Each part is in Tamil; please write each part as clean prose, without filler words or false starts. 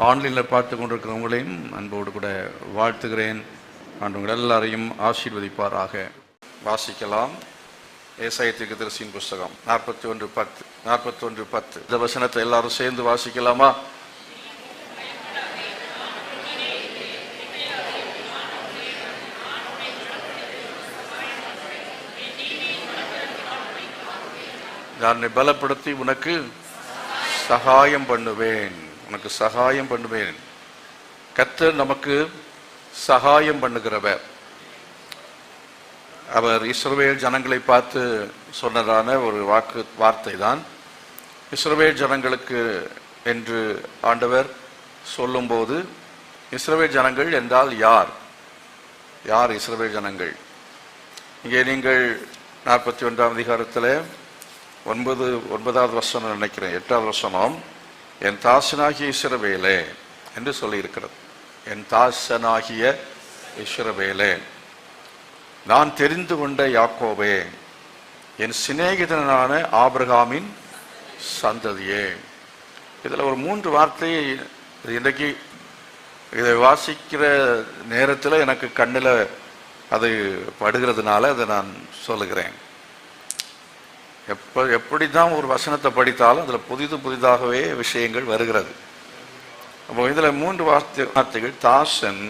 ஆன்லைனில் பார்த்து கொண்டிருக்கிறவங்களையும் அன்போடு கூட வாழ்த்துகிறேன். ஆண்டவர்கள் எல்லாரையும் ஆசீர்வதிப்பாராக. வாசிக்கலாம். ஏசாயா தீர்க்கதரிசியின் புஸ்தகம் 41:10. இந்த வசனத்தை எல்லாரும் சேர்ந்து வாசிக்கலாமா? நான் பலப்படுத்தி உனக்கு சகாயம் பண்ணுவேன். உனக்கு சகாயம் பண்ணுவேன். கர்த்தர் நமக்கு சகாயம் பண்ணுகிறவர். அவர் இஸ்ரவேல் ஜனங்களை பார்த்து சொன்னதான ஒரு வார்த்தை தான். இஸ்ரவேல் ஜனங்களுக்கு என்று ஆண்டவர் சொல்லும்போது, இஸ்ரவேல் ஜனங்கள் என்றால் யார்? யார் இஸ்ரவேல் ஜனங்கள்? இங்கே நீங்கள் 41ஆம் அதிகாரத்தில் 9வது வசனம் நினைக்கிறேன், 8வது வசனம், என் தாசனாகிய இஸ்ரவேலே என்று சொல்லி இருக்கிறது. என் தாசனாகிய இஸ்ரவேலே, நான் தெரிந்து கொண்ட யாக்கோபே, என் சிநேகிதனான ஆபிரகாமின் சந்ததியே. இதில் ஒரு 3 வார்த்தை இன்றைக்கு இதை வாசிக்கிற நேரத்தில் எனக்கு கண்ணில் அது படுகிறதுனால அதை நான் சொல்லுகிறேன். எப்படி தான் ஒரு வசனத்தை படித்தாலும் அதில் புதிதாகவே விஷயங்கள் வருகிறது. அப்போ இதில் 3 வார்த்தைகள். தாசன்,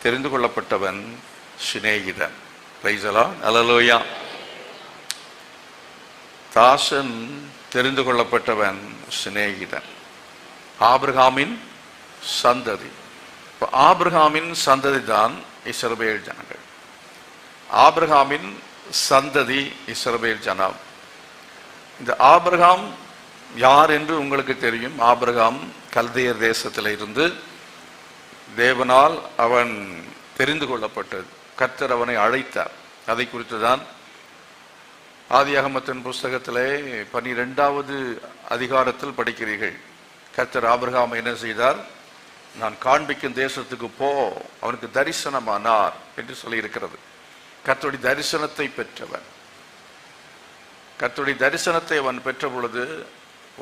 தெரிந்து கொள்ளப்பட்டவன், சிநேகிதன். பிரைஸ் அல்லேலூயா. தாசன், தெரிந்து கொள்ளப்பட்டவன், சிநேகிதன், ஆபிரகாமின் சந்ததி. இப்போ ஆபிரகாமின் சந்ததி தான் இஸ்ரவேல் ஜனங்கள். ஆபிரகாமின் சந்ததி இஸ்ரவேல் ஜனம். இந்த ஆபிரகாம் யார் என்று உங்களுக்கு தெரியும். ஆபிரகாம் கல்தேயர் தேசத்தில் இருந்து தேவனால் அவன் தெரிந்து கொள்ளப்பட்டது. கர்த்தர் அவனை அழைத்தார். அதை குறித்து தான் ஆதியாகமத்தின் புஸ்தகத்திலே 12வது அதிகாரத்தில் படிக்கிறீர்கள். கர்த்தர் ஆபிரகாம் என்ன செய்தார்? நான் காண்பிக்கும் தேசத்துக்கு போ, அவனுக்கு தரிசனமானார் என்று சொல்லி இருக்கிறது. கர்த்தருடைய தரிசனத்தை பெற்றவன். கர்த்தருடைய தரிசனத்தை அவன் பெற்ற பொழுது,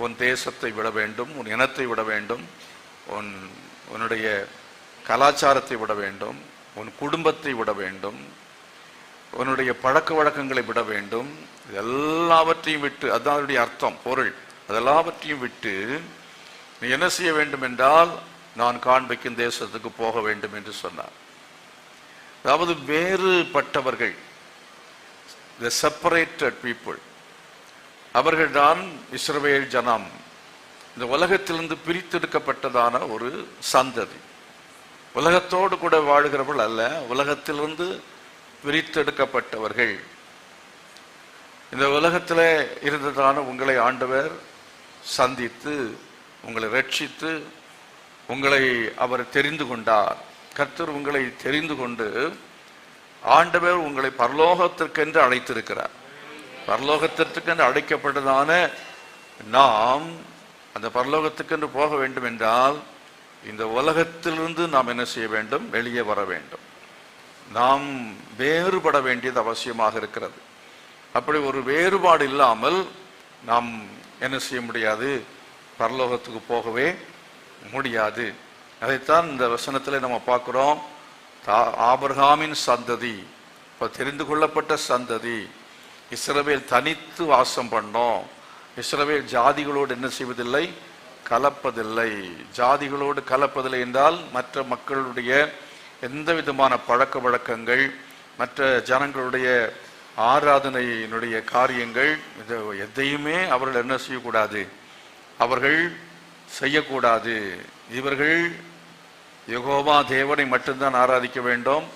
உன் தேசத்தை விட வேண்டும், உன் இனத்தை விட வேண்டும், உன்னுடைய கலாச்சாரத்தை விட வேண்டும், உன் குடும்பத்தை விட வேண்டும், உன்னுடைய பழக்க வழக்கங்களை விட வேண்டும். எல்லாவற்றையும் விட்டு, அதுதான் அதனுடைய அர்த்தம், பொருள். அதெல்லாவற்றையும் விட்டு நீ என்ன செய்ய வேண்டும் என்றால், நான் காண்பிக்கும் தேசத்துக்கு போக வேண்டும் என்று சொன்னார். அதாவது வேறுபட்டவர்கள், the separated people, அவர்கள்தான் இஸ்ரவேல் ஜனம். இந்த உலகத்திலிருந்து பிரித்தெடுக்கப்பட்டதான ஒரு சந்ததி. உலகத்தோடு கூட வாழ்கிறவர்கள் அல்ல, உலகத்திலிருந்து பிரித்தெடுக்கப்பட்டவர்கள். இந்த உலகத்தில் இருந்ததான உங்களை ஆண்டவர் சந்தித்து, உங்களை ரட்சித்து, உங்களை அவர் தெரிந்து கொண்டார். கர்த்தர் உங்களை தெரிந்து கொண்டு ஆண்டவர் உங்களை பரலோகத்திற்கென்று அழைத்திருக்கிறார். பரலோகத்திற்கென்று அழைக்கப்பட்டதான நாம் அந்த பரலோகத்துக்கென்று போக வேண்டும் என்றால், இந்த உலகத்திலிருந்து நாம் என்ன செய்ய வேண்டும்? வெளியே வர வேண்டும். நாம் வேறுபட வேண்டியது அவசியமாக இருக்கிறது. அப்படி ஒரு வேறுபாடு இல்லாமல் நாம் என்ன செய்ய முடியாது? பரலோகத்துக்கு போகவே முடியாது. அதைத்தான் இந்த வசனத்தில் நம்ம பார்க்கிறோம். ஆபிரகாமின் சந்ததி, இப்போ தெரிந்து கொள்ளப்பட்ட சந்ததி. இஸ்ரவேல் தனித்து வாசம் பண்ணோம். இஸ்ரவேல் ஜாதிகளோடு என்ன செய்வதில்லை? கலப்பதில்லை. ஜாதிகளோடு கலப்பதில்லை என்றால், மற்ற மக்களுடைய எந்த விதமான பழக்க வழக்கங்கள், மற்ற ஜனங்களுடைய ஆராதனையினுடைய காரியங்கள், எதையுமே அவர்கள் என்ன செய்யக்கூடாது? அவர்கள் செய்யக்கூடாது. இவர்கள் யெகோவா தேவனை மட்டும்தான் ஆராதிக்க வேண்டும்.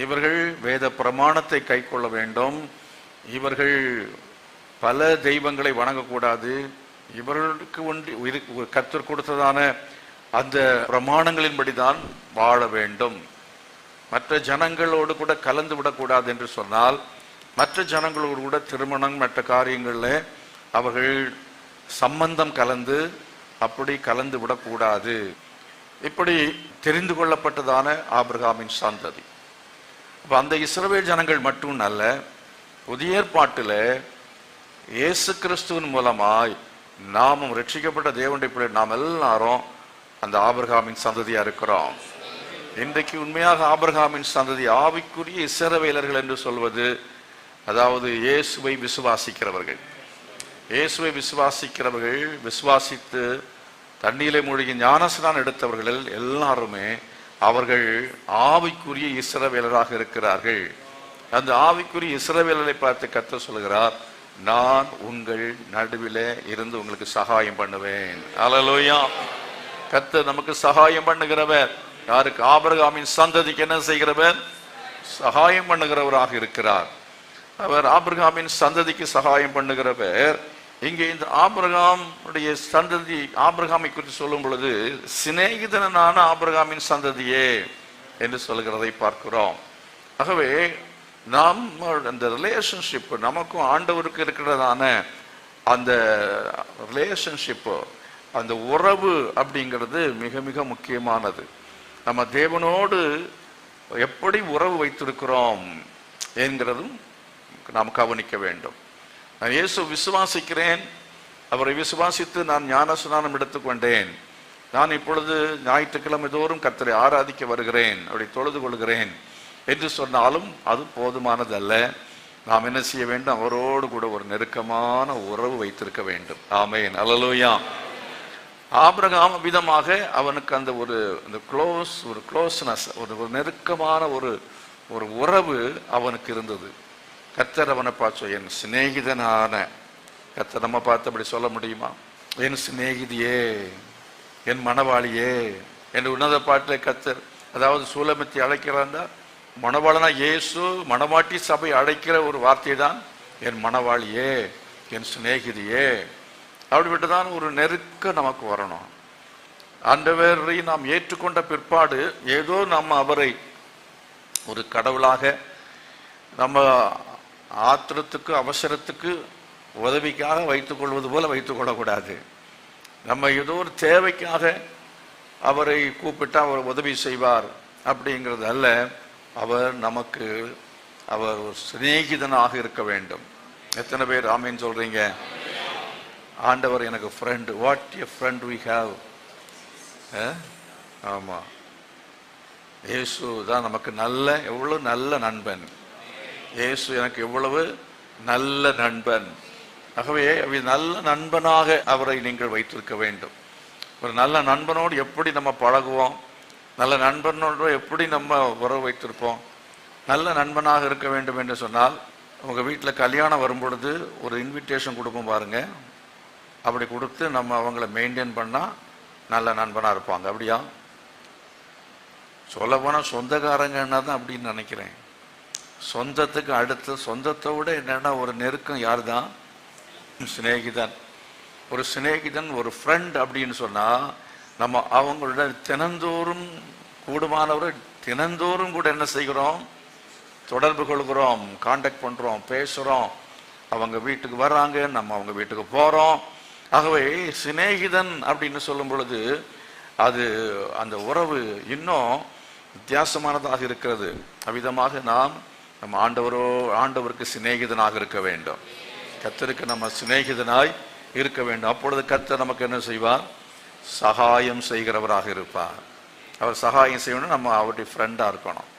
இவர்கள் வேத பிரமாணத்தை கைக்கொள்ள வேண்டும். இவர்கள் பல தெய்வங்களை வணங்கக்கூடாது. இவர்களுக்கு கர்த்தர் கொடுத்ததான அந்த பிரமாணங்களின்படி தான் வாழ வேண்டும். மற்ற ஜனங்களோடு கூட கலந்து விடக்கூடாது என்று சொன்னால், மற்ற ஜனங்களோடு கூட திருமணம் மற்ற காரியங்களில் அவர்கள் சம்பந்தம் கலந்து அப்படி கலந்து விடக்கூடாது. இப்படி தெரிந்து கொள்ளப்பட்டதான ஆபிரகாமின் சந்ததி. அப்போ அந்த இஸ்ரவேல் ஜனங்கள் மட்டும் அல்ல, புதிய ஏற்பாட்டில் இயேசு கிறிஸ்துவின் மூலமாய் நாமும் ரட்சிக்கப்பட்ட தேவனுடைய பிள்ளை நாம் எல்லாரும் அந்த ஆபிரகாமின் சந்ததியா இருக்கிறோம். இன்றைக்கு உண்மையாக ஆபிரகாமின் சந்ததி ஆவிக்குரிய இஸ்ரவேலர்கள் என்று சொல்வது, அதாவது இயேசுவை விசுவாசிக்கிறவர்கள். இயேசுவை விசுவாசிக்கிறவர்கள், விசுவாசித்து தண்ணீரை மூழ்கி ஞானஸ்நானம் எடுத்தவர்கள் எல்லாருமே அவர்கள் ஆவிக்குரிய இஸ்ரவேலராக இருக்கிறார்கள். அந்த ஆவிக்குரிய இஸ்ரவேலரை பார்த்து கர்த்தர் சொல்கிறார், நான் உங்கள் நடுவிலே இருந்து உங்களுக்கு சகாயம் பண்ணுவேன். அல்லேலூயா. கர்த்தர் நமக்கு சகாயம் பண்ணுகிறவர். யாருக்கு? ஆபிரகாமின் சந்ததிக்கு என்ன செய்கிறவர்? சகாயம் பண்ணுகிறவராக இருக்கிறார். அவர் ஆபிரகாமின் சந்ததிக்கு சகாயம் பண்ணுகிறவர். இங்கே இந்த ஆபிரகாமுடைய சந்ததி, ஆபிரகாமை குறித்து சொல்லும் பொழுது சிநேகிதனான ஆபிரகாமின் சந்ததியே என்று சொல்கிறதை பார்க்கிறோம். ஆகவே நாம் அந்த ரிலேஷன்ஷிப், நமக்கும் ஆண்டவருக்கு இருக்கிறதான அந்த ரிலேஷன்ஷிப், அந்த உறவு அப்படிங்கிறது மிக மிக முக்கியமானது. நம்ம தேவனோடு எப்படி உறவு வைத்திருக்கிறோம் என்கிறதும் நாம் கவனிக்க வேண்டும். நான் இயேசு விசுவாசிக்கிறேன், அவரை விசுவாசித்து நான் ஞானஸ்நானம் எடுத்துக்கொண்டேன், நான் இப்பொழுது ஞாயிற்றுக்கிழமை தோறும் கர்த்தரை ஆராதிக்க வருகிறேன், அப்படி தொழுது கொள்கிறேன் என்று சொன்னாலும் அது போதுமானதல்ல. நாம் என்ன செய்ய வேண்டும்? அவரோடு கூட ஒரு நெருக்கமான உறவு வைத்திருக்க வேண்டும். ஆமென். அல்லேலூயா. ஆபிரகாம் விதமாக அவனுக்கு அந்த ஒரு க்ளோஸ்னஸ், ஒரு நெருக்கமான ஒரு உறவு அவனுக்கு இருந்தது. கர்த்தர் அவனை பார்த்து என் சிநேகிதனான, கர்த்தர் நம்ம பார்த்து அப்படி சொல்ல முடியுமா? என் சிநேகிதியே, என் மணவாளியே என்று உன்னத பாட்டில் கர்த்தர், அதாவது சூலமித்தி அழைக்கிறாண்டா, மணவாளனா இயேசு மணவாட்டி சபை அழைக்கிற ஒரு வார்த்தை தான் என் மணவாளியே, என் சிநேகிதியே. அப்படிப்பட்டதான் ஒரு நெருக்க நமக்கு வரணும். ஆண்டவரை நாம் ஏற்றுக்கொண்ட பிற்பாடு ஏதோ நம்ம அவரை ஒரு கடவுளாக, நம்ம ஆத்திரத்துக்கு அவசரத்துக்கு உதவிக்காக வைத்துக் கொள்வது போல வைத்துக் கொள்ளக்கூடாது. நம்ம ஏதோ ஒரு தேவைக்காக அவரை கூப்பிட்டா அவர் உதவி செய்வார் அப்படிங்கிறது அல்ல. அவர் நமக்கு அவர் ஒரு சிநேகிதனாக இருக்க வேண்டும். எத்தனை பேர் ஆமேன்னு சொல்றீங்க? ஆண்டவர் எனக்கு friend. What a friend we have. ஆமா, இயேசு தான் நமக்கு எவ்வளவு நல்ல நண்பன். இயேசு எனக்கு எவ்வளவு நல்ல நண்பன். ஆகவே நல்ல நண்பனாக அவரை நீங்கள் வைத்திருக்க வேண்டும். ஒரு நல்ல நண்பனோடு எப்படி நம்ம பழகுவோம், நல்ல நண்பனோடு எப்படி நம்ம உறவு வைத்திருப்போம். நல்ல நண்பனாக இருக்க வேண்டும் என்று சொன்னால், உங்கள் வீட்டில் கல்யாணம் வரும் பொழுது ஒரு இன்விடேஷன் கொடுப்போம் பாருங்க, அப்படி கொடுத்து நம்ம அவங்கள மெயின்டைன் பண்ணால் நல்ல நண்பனாக இருப்பாங்க. அப்படியா? சொல்ல போனால் சொந்தக்காரங்கன்னா தான் அப்படின்னு நினைக்கிறேன். சொந்தத்துக்கு அடுத்து, சொந்தத்தை விட என்னன்னா ஒரு நெருக்கம் யார் தான்? சிநேகிதன். ஒரு சிநேகிதன், ஒரு ஃப்ரெண்ட் அப்படின்னு சொன்னால் நம்ம அவங்களோட தினந்தோறும், கூடுமானவரை தினந்தோறும் கூட என்ன செய்கிறோம்? தொடர்பு கொள்கிறோம், கான்டாக்ட் பண்ணுறோம், பேசுகிறோம். அவங்க வீட்டுக்கு வர்றாங்க, நம்ம அவங்க வீட்டுக்கு போகிறோம். ஆகவே சிநேகிதன் அப்படின்னு சொல்லும் பொழுது அது அந்த உறவு இன்னும் வித்தியாசமானதாக இருக்கிறது. அவ்விதமாக நாம் நம்ம ஆண்டவருக்கு சிநேகிதனாக இருக்க வேண்டும். கர்த்தருக்கு நம்ம சிநேகிதனாய் இருக்க வேண்டும். அப்பொழுது கர்த்தர் நமக்கு என்ன செய்வார்? சகாயம் செய்கிறவராக இருப்பார். அவர் சகாயம் செய்யணும், நம்ம அவருடைய ஃப்ரெண்டாக இருக்கணும்.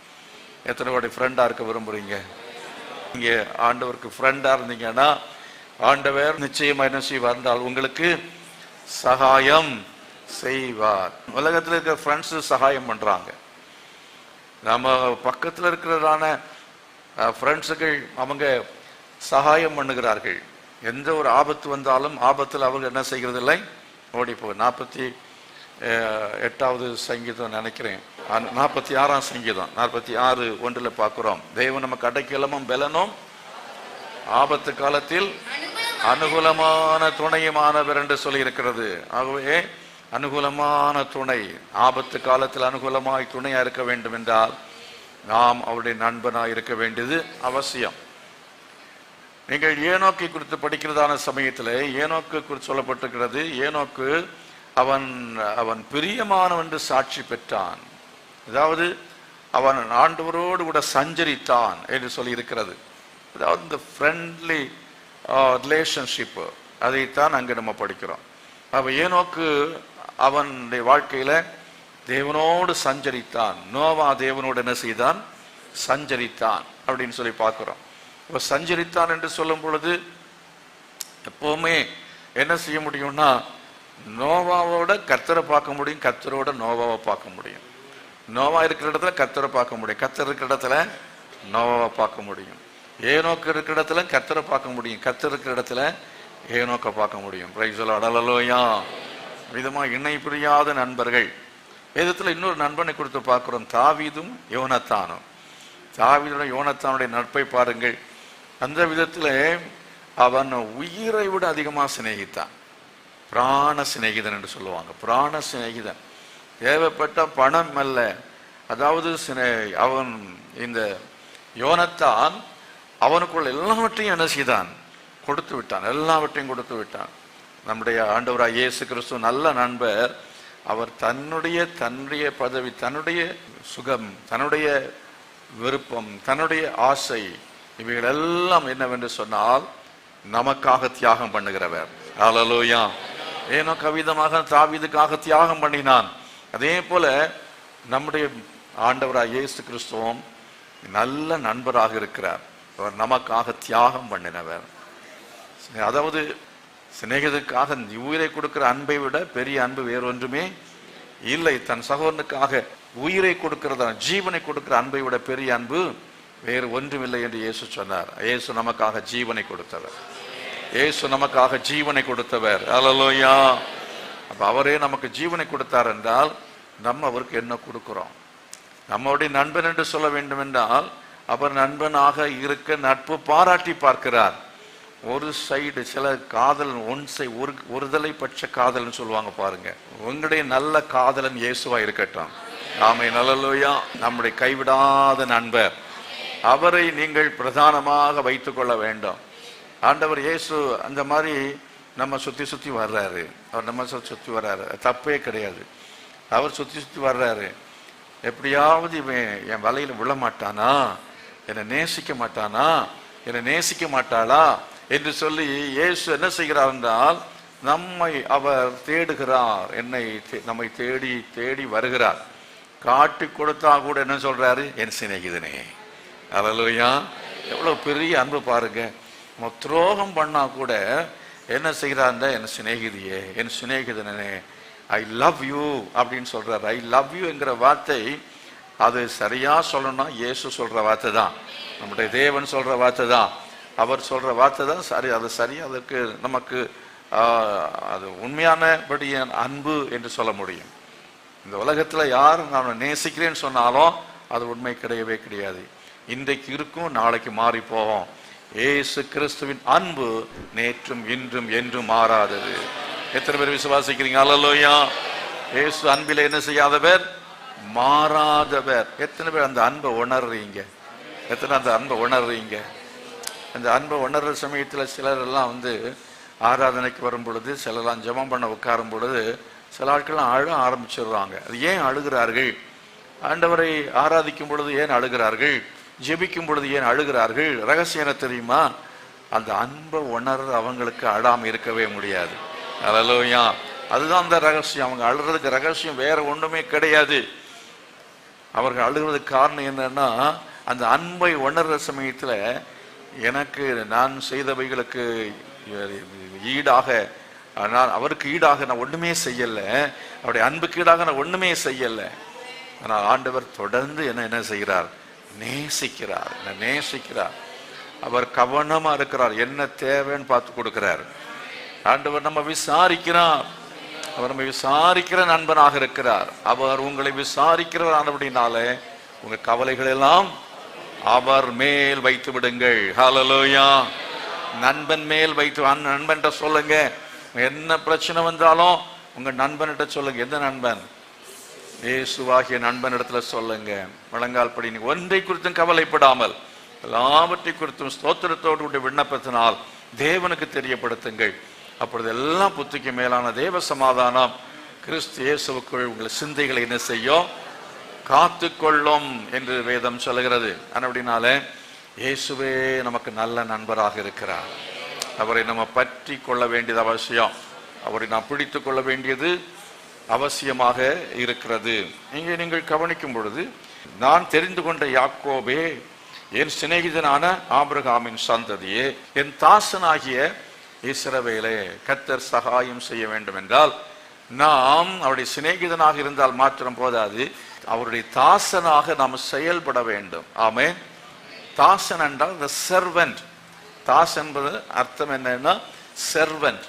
எத்தனை வாட்டி ஃப்ரெண்டாக இருக்க விரும்புகிறீங்க? இங்கே ஆண்டவருக்கு ஃப்ரெண்டாக இருந்தீங்கன்னா ஆண்டவர் நிச்சயமாக என்ன செய்வார் என்றால் உங்களுக்கு சகாயம் செய்வார். உலகத்தில் இருக்கிற ஃப்ரெண்ட்ஸு சகாயம் பண்ணுறாங்க. நம்ம பக்கத்தில் இருக்கிறதான ஃப்ரெண்ட்ஸுகள் அவங்க சகாயம் பண்ணுகிறார்கள். எந்த ஒரு ஆபத்து வந்தாலும் ஆபத்தில் அவங்க என்ன செய்கிறதில்லை, ஓடிப்போ. 48வது சங்கீதம் நினைக்கிறேன், 46ஆம் சங்கீதம் 46:1 பார்க்கிறோம். தெய்வம் நமக்கு அடைக்கலமும் பலனும் ஆபத்து காலத்தில் அனுகூலமான துணையுமானவர் என்று சொல்லி இருக்கிறது. ஆகவே அனுகூலமான துணை, ஆபத்து காலத்தில் அனுகூலமாய் துணையா இருக்க வேண்டும் என்றால் நாம் அவருடைய நண்பனாய் இருக்க வேண்டியது அவசியம். நீங்கள் ஏனோக்கை குறித்து படிக்கிறதான சமயத்தில் ஏனோக்கு குறித்து சொல்லப்பட்டிருக்கிறது. ஏனோக்கு அவன் பிரியமானவன் என்று சாட்சி பெற்றான். அதாவது அவன் ஆண்டவரோடு கூட சஞ்சரித்தான் என்று சொல்லி இருக்கிறது. அதாவது இந்த ஃப்ரெண்ட்லி ரிலேஷன்ஷிப், அதைத்தான் அங்கே நம்ம படிக்கிறோம். அப்போ ஏனோக்கு அவனுடைய வாழ்க்கையில தேவனோடு சஞ்சரித்தான். நோவா தேவனோடு என்ன செய்தான்? சஞ்சரித்தான் அப்படின்னு சொல்லி பார்க்கிறோம். இப்ப சஞ்சரித்தான் என்று சொல்லும் பொழுது எப்பவுமே என்ன செய்ய முடியும்னா, நோவாவோட கர்த்தரை பார்க்க முடியும், கர்த்தரோட நோவாவை பார்க்க முடியும். நோவா இருக்கிற இடத்துல கர்த்தரை பார்க்க முடியும், கர்த்தர் இருக்கிற இடத்துல நோவாவை பார்க்க முடியும். ஏனோக்கு இருக்கிற இடத்துல கர்த்தரை பார்க்க முடியும், கர்த்தர் இருக்கிற இடத்துல ஏனோக்க பார்க்க முடியும். பிரைஸ் தி லார்ட், ஹல்லேலூயா. விதமா இணை பிரியாத நண்பர்கள். வேதத்துல இன்னொரு நண்பனை கொடுத்து பார்க்கிறோம், தாவீதும் யோனத்தானும். தாவீதுடைய யோனத்தானுடைய நட்பை பாருங்கள். அந்த விதத்துல அவன் உயிரை விட அதிகமா சிநேகித்தான். பிராண சிநேகிதன் என்று சொல்லுவாங்க. பிராண சிநேகிதன். தேவைப்பட்ட பணம் அல்ல, அதாவது அவன் இந்த யோனத்தான் அவனுக்குள்ள எல்லாவற்றையும் என்ன செய்தான்? கொடுத்து விட்டான், எல்லாவற்றையும் கொடுத்து விட்டான். நம்முடைய ஆண்டவராய் இயேசு கிறிஸ்து நல்ல நண்பர். அவர் தன்னுடைய பதவி, தன்னுடைய சுகம், தன்னுடைய விருப்பம், தன்னுடைய ஆசை, இவைகள் எல்லாம் என்னவென்று சொன்னால் நமக்காக தியாகம் பண்ணுகிறவர். ஹல்லேலூயா. ஏனோ கவிதமாக தாவீதுக்காக தியாகம் பண்ணினான். அதே போல நம்முடைய ஆண்டவராய் இயேசு கிறிஸ்துவும் நல்ல நண்பராக இருக்கிறார். அவர் நமக்காக தியாகம் பண்ணினவர். அதாவது சிநேகிதருக்காக உயிரை கொடுக்கிற அன்பை விட பெரிய அன்பு வேறொன்றுமே இல்லை. தன் சகோதரனுக்காக உயிரை கொடுக்கிறதா, ஜீவனை கொடுக்கிற அன்பை விட பெரிய அன்பு வேறு ஒன்றுமில்லை என்று இயேசு சொன்னார். இயேசு நமக்காக ஜீவனை கொடுத்தவர். இயேசு நமக்காக ஜீவனை கொடுத்தவர். ஹல்லேலூயா. அப்ப அவரே நமக்கு ஜீவனை கொடுத்தார் என்றால் நம்ம அவருக்கு என்ன கொடுக்கிறோம்? நம்முடைய நண்பன் என்று சொல்ல வேண்டும் என்றால் அவர் நண்பனாக இருக்க நட்பு பாராட்டி பார்க்கிறார். ஒரு சைடு சில காதலன் ஒருதலை பட்ச காதல்னு சொல்லுவாங்க பாருங்க. உங்களுடைய நல்ல காதலன் இயேசுவா இருக்கட்டும். ஆமென், ஹல்லேலூயா. நம்முடைய கைவிடாத நண்பர், அவரை நீங்கள் பிரதானமாக வைத்துக் கொள்ள வேண்டும். ஆண்டவர் இயேசு அந்த மாதிரி நம்ம சுத்தி வர்றாரு. அவர் நம்ம சுத்தி வர்றாரு, தப்பே கிடையாது. அவர் சுத்தி வர்றாரு. எப்படியாவது இவன் என் வலையில விழ மாட்டானா, என்னை நேசிக்க மாட்டானா, என்னை நேசிக்க மாட்டாளா என்று சொல்லி இயேசு என்ன செய்கிறார் என்றால் நம்மை அவர் தேடுகிறார். நம்மை தேடி தேடி வருகிறார். காட்டி கொடுத்தா கூட என்ன சொல்றாரு? என் சிநேகிதனே. ஹல்லேலூயா. எவ்வளவு பெரிய அன்பு பாருங்க. துரோகம் பண்ணா கூட என்ன செய்கிறார்? என் சிநேகிதியே, என் சிநேகிதனே, ஐ லவ் யூ அப்படின்னு சொல்றாரு. ஐ லவ் யூ என்கிற வார்த்தை அது சரியா சொல்லணும்னா இயேசு சொல்ற வார்த்தை தான், நம்முடைய தேவன் சொல்ற வார்த்தை தான், அவர் சொல்ற வார்த்தை தான் சரி. அது சரி, அதற்கு நமக்கு அது உண்மையானபடி அன்பு என்று சொல்ல முடியும். இந்த உலகத்துல யார் நான் நேசிக்கிறேன்னு சொன்னாலும் அது உண்மை கிடையவே கிடையாது. இன்றைக்கு இருக்கும், நாளைக்கு மாறி போவோம். இயேசு கிறிஸ்துவின் அன்பு நேற்றும் இன்றும் என்றும் மாறாதது. எத்தனை பேர் விசுவாசிக்கிறீங்க? ஹல்லேலூயா. இயேசு அன்பில் என்ன செய்யாதவர்? மாறாதவர். எத்தனை பேர் அந்த அன்பை உணர்றீங்க? எத்தனை அந்த அன்பை உணர்றீங்க? அந்த அன்பை உணர்ற சமயத்துல சிலர் எல்லாம் ஆராதனைக்கு வரும் பொழுது, சிலர்லாம் ஜெபம் பண்ண உட்காரும் பொழுது சில ஆட்கள்லாம் அழ ஆரம்பிச்சிடுறாங்க. அது ஏன் அழுகிறார்கள்? ஆண்டவரை ஆராதிக்கும் பொழுது ஏன் அழுகிறார்கள்? ஜெபிக்கும் பொழுது ஏன் அழுகிறார்கள்? ரகசியம் என்ன தெரியுமா? அந்த அன்பை உணர்ற அவங்களுக்கு அழாம இருக்கவே முடியாது. ஹல்லேலூயா. அதுதான் அந்த ரகசியம். அவங்க அழுறதுக்கு ரகசியம் வேற ஒண்ணுமே கிடையாது. அவர்கள் அழுகிறதுக்கு காரணம் என்னன்னா, அந்த அன்பை உணர்ற சமயத்துல எனக்கு நான் செய்தவைகளுக்கு ஈடாக, நான் அவருக்கு ஈடாக நான் ஒண்ணுமே செய்யல, அவருடைய அன்புக்கு ஈடாக நான் ஒண்ணுமே செய்யல. ஆனால் ஆண்டவர் தொடர்ந்து என்ன செய்கிறார்? நேசிக்கிறார், நேசிக்கிறார். அவர் கவனமா இருக்கிறார், என்ன தேவைன்னு பார்த்து கொடுக்கிறார். ஆண்டவர் நம்ம விசாரிக்கிறார். அவர் நம்ம விசாரிக்கிற நண்பனாக இருக்கிறார். அவர் உங்களை விசாரிக்கிறவர் ஆனபடினாலே உங்க கவலைகள் எல்லாம் அவர் மேல் வைத்து விடுங்கள். ஹல்லேலூயா. நண்பன் மேல் வைத்து, நண்பன்கிட்ட சொல்லுங்க. என்ன பிரச்சனை வந்தாலும் உங்க நண்பன்கிட்ட சொல்லுங்க. எந்த நண்பன்? இயேசுவாகிய நண்பன் இடத்துல சொல்லுங்க. முழங்கால் படி ஒன்றை குறித்தும் கவலைப்படாமல் எல்லாவற்றை குறித்தும் ஸ்தோத்திரத்தோடு விண்ணப்பத்தினால் தேவனுக்கு தெரியப்படுத்துங்கள். அப்பொழுது எல்லாம் புத்திக்கு மேலான தேவ சமாதானம் கிறிஸ்து இயேசுவுக்குள் உங்கள் சிந்தைகளை என்ன செய்யும்? காத்து கொள்ளும் என்று வேதம் சொல்லுகிறது. அப்படினால இயேசுவே நமக்கு நல்ல நண்பராக இருக்கிறார். அவரை நம்ம பற்றி கொள்ள வேண்டியது அவசியம். அவரை நாம் பிடித்து கொள்ள வேண்டியது அவசியமாக இருக்கிறது. இங்கே நீங்கள் கவனிக்கும் பொழுது, நான் தெரிந்து கொண்ட யாக்கோபே, என் சிநேகிதனான ஆபிரகாமின் சந்ததியே, என் தாசனாகிய இஸ்ரவேலே, கர்த்தர் சகாயம் செய்ய வேண்டும் என்றால் நாம் அவருடைய சிநேகிதனாக இருந்தால் மாத்திரம் போதாது, அவருடைய தாசனாக நாம் செயல்பட வேண்டும். ஆமென். தாசன் என்றால் the servant. தாசன் என்பது அர்த்தம் என்னன்னா servant.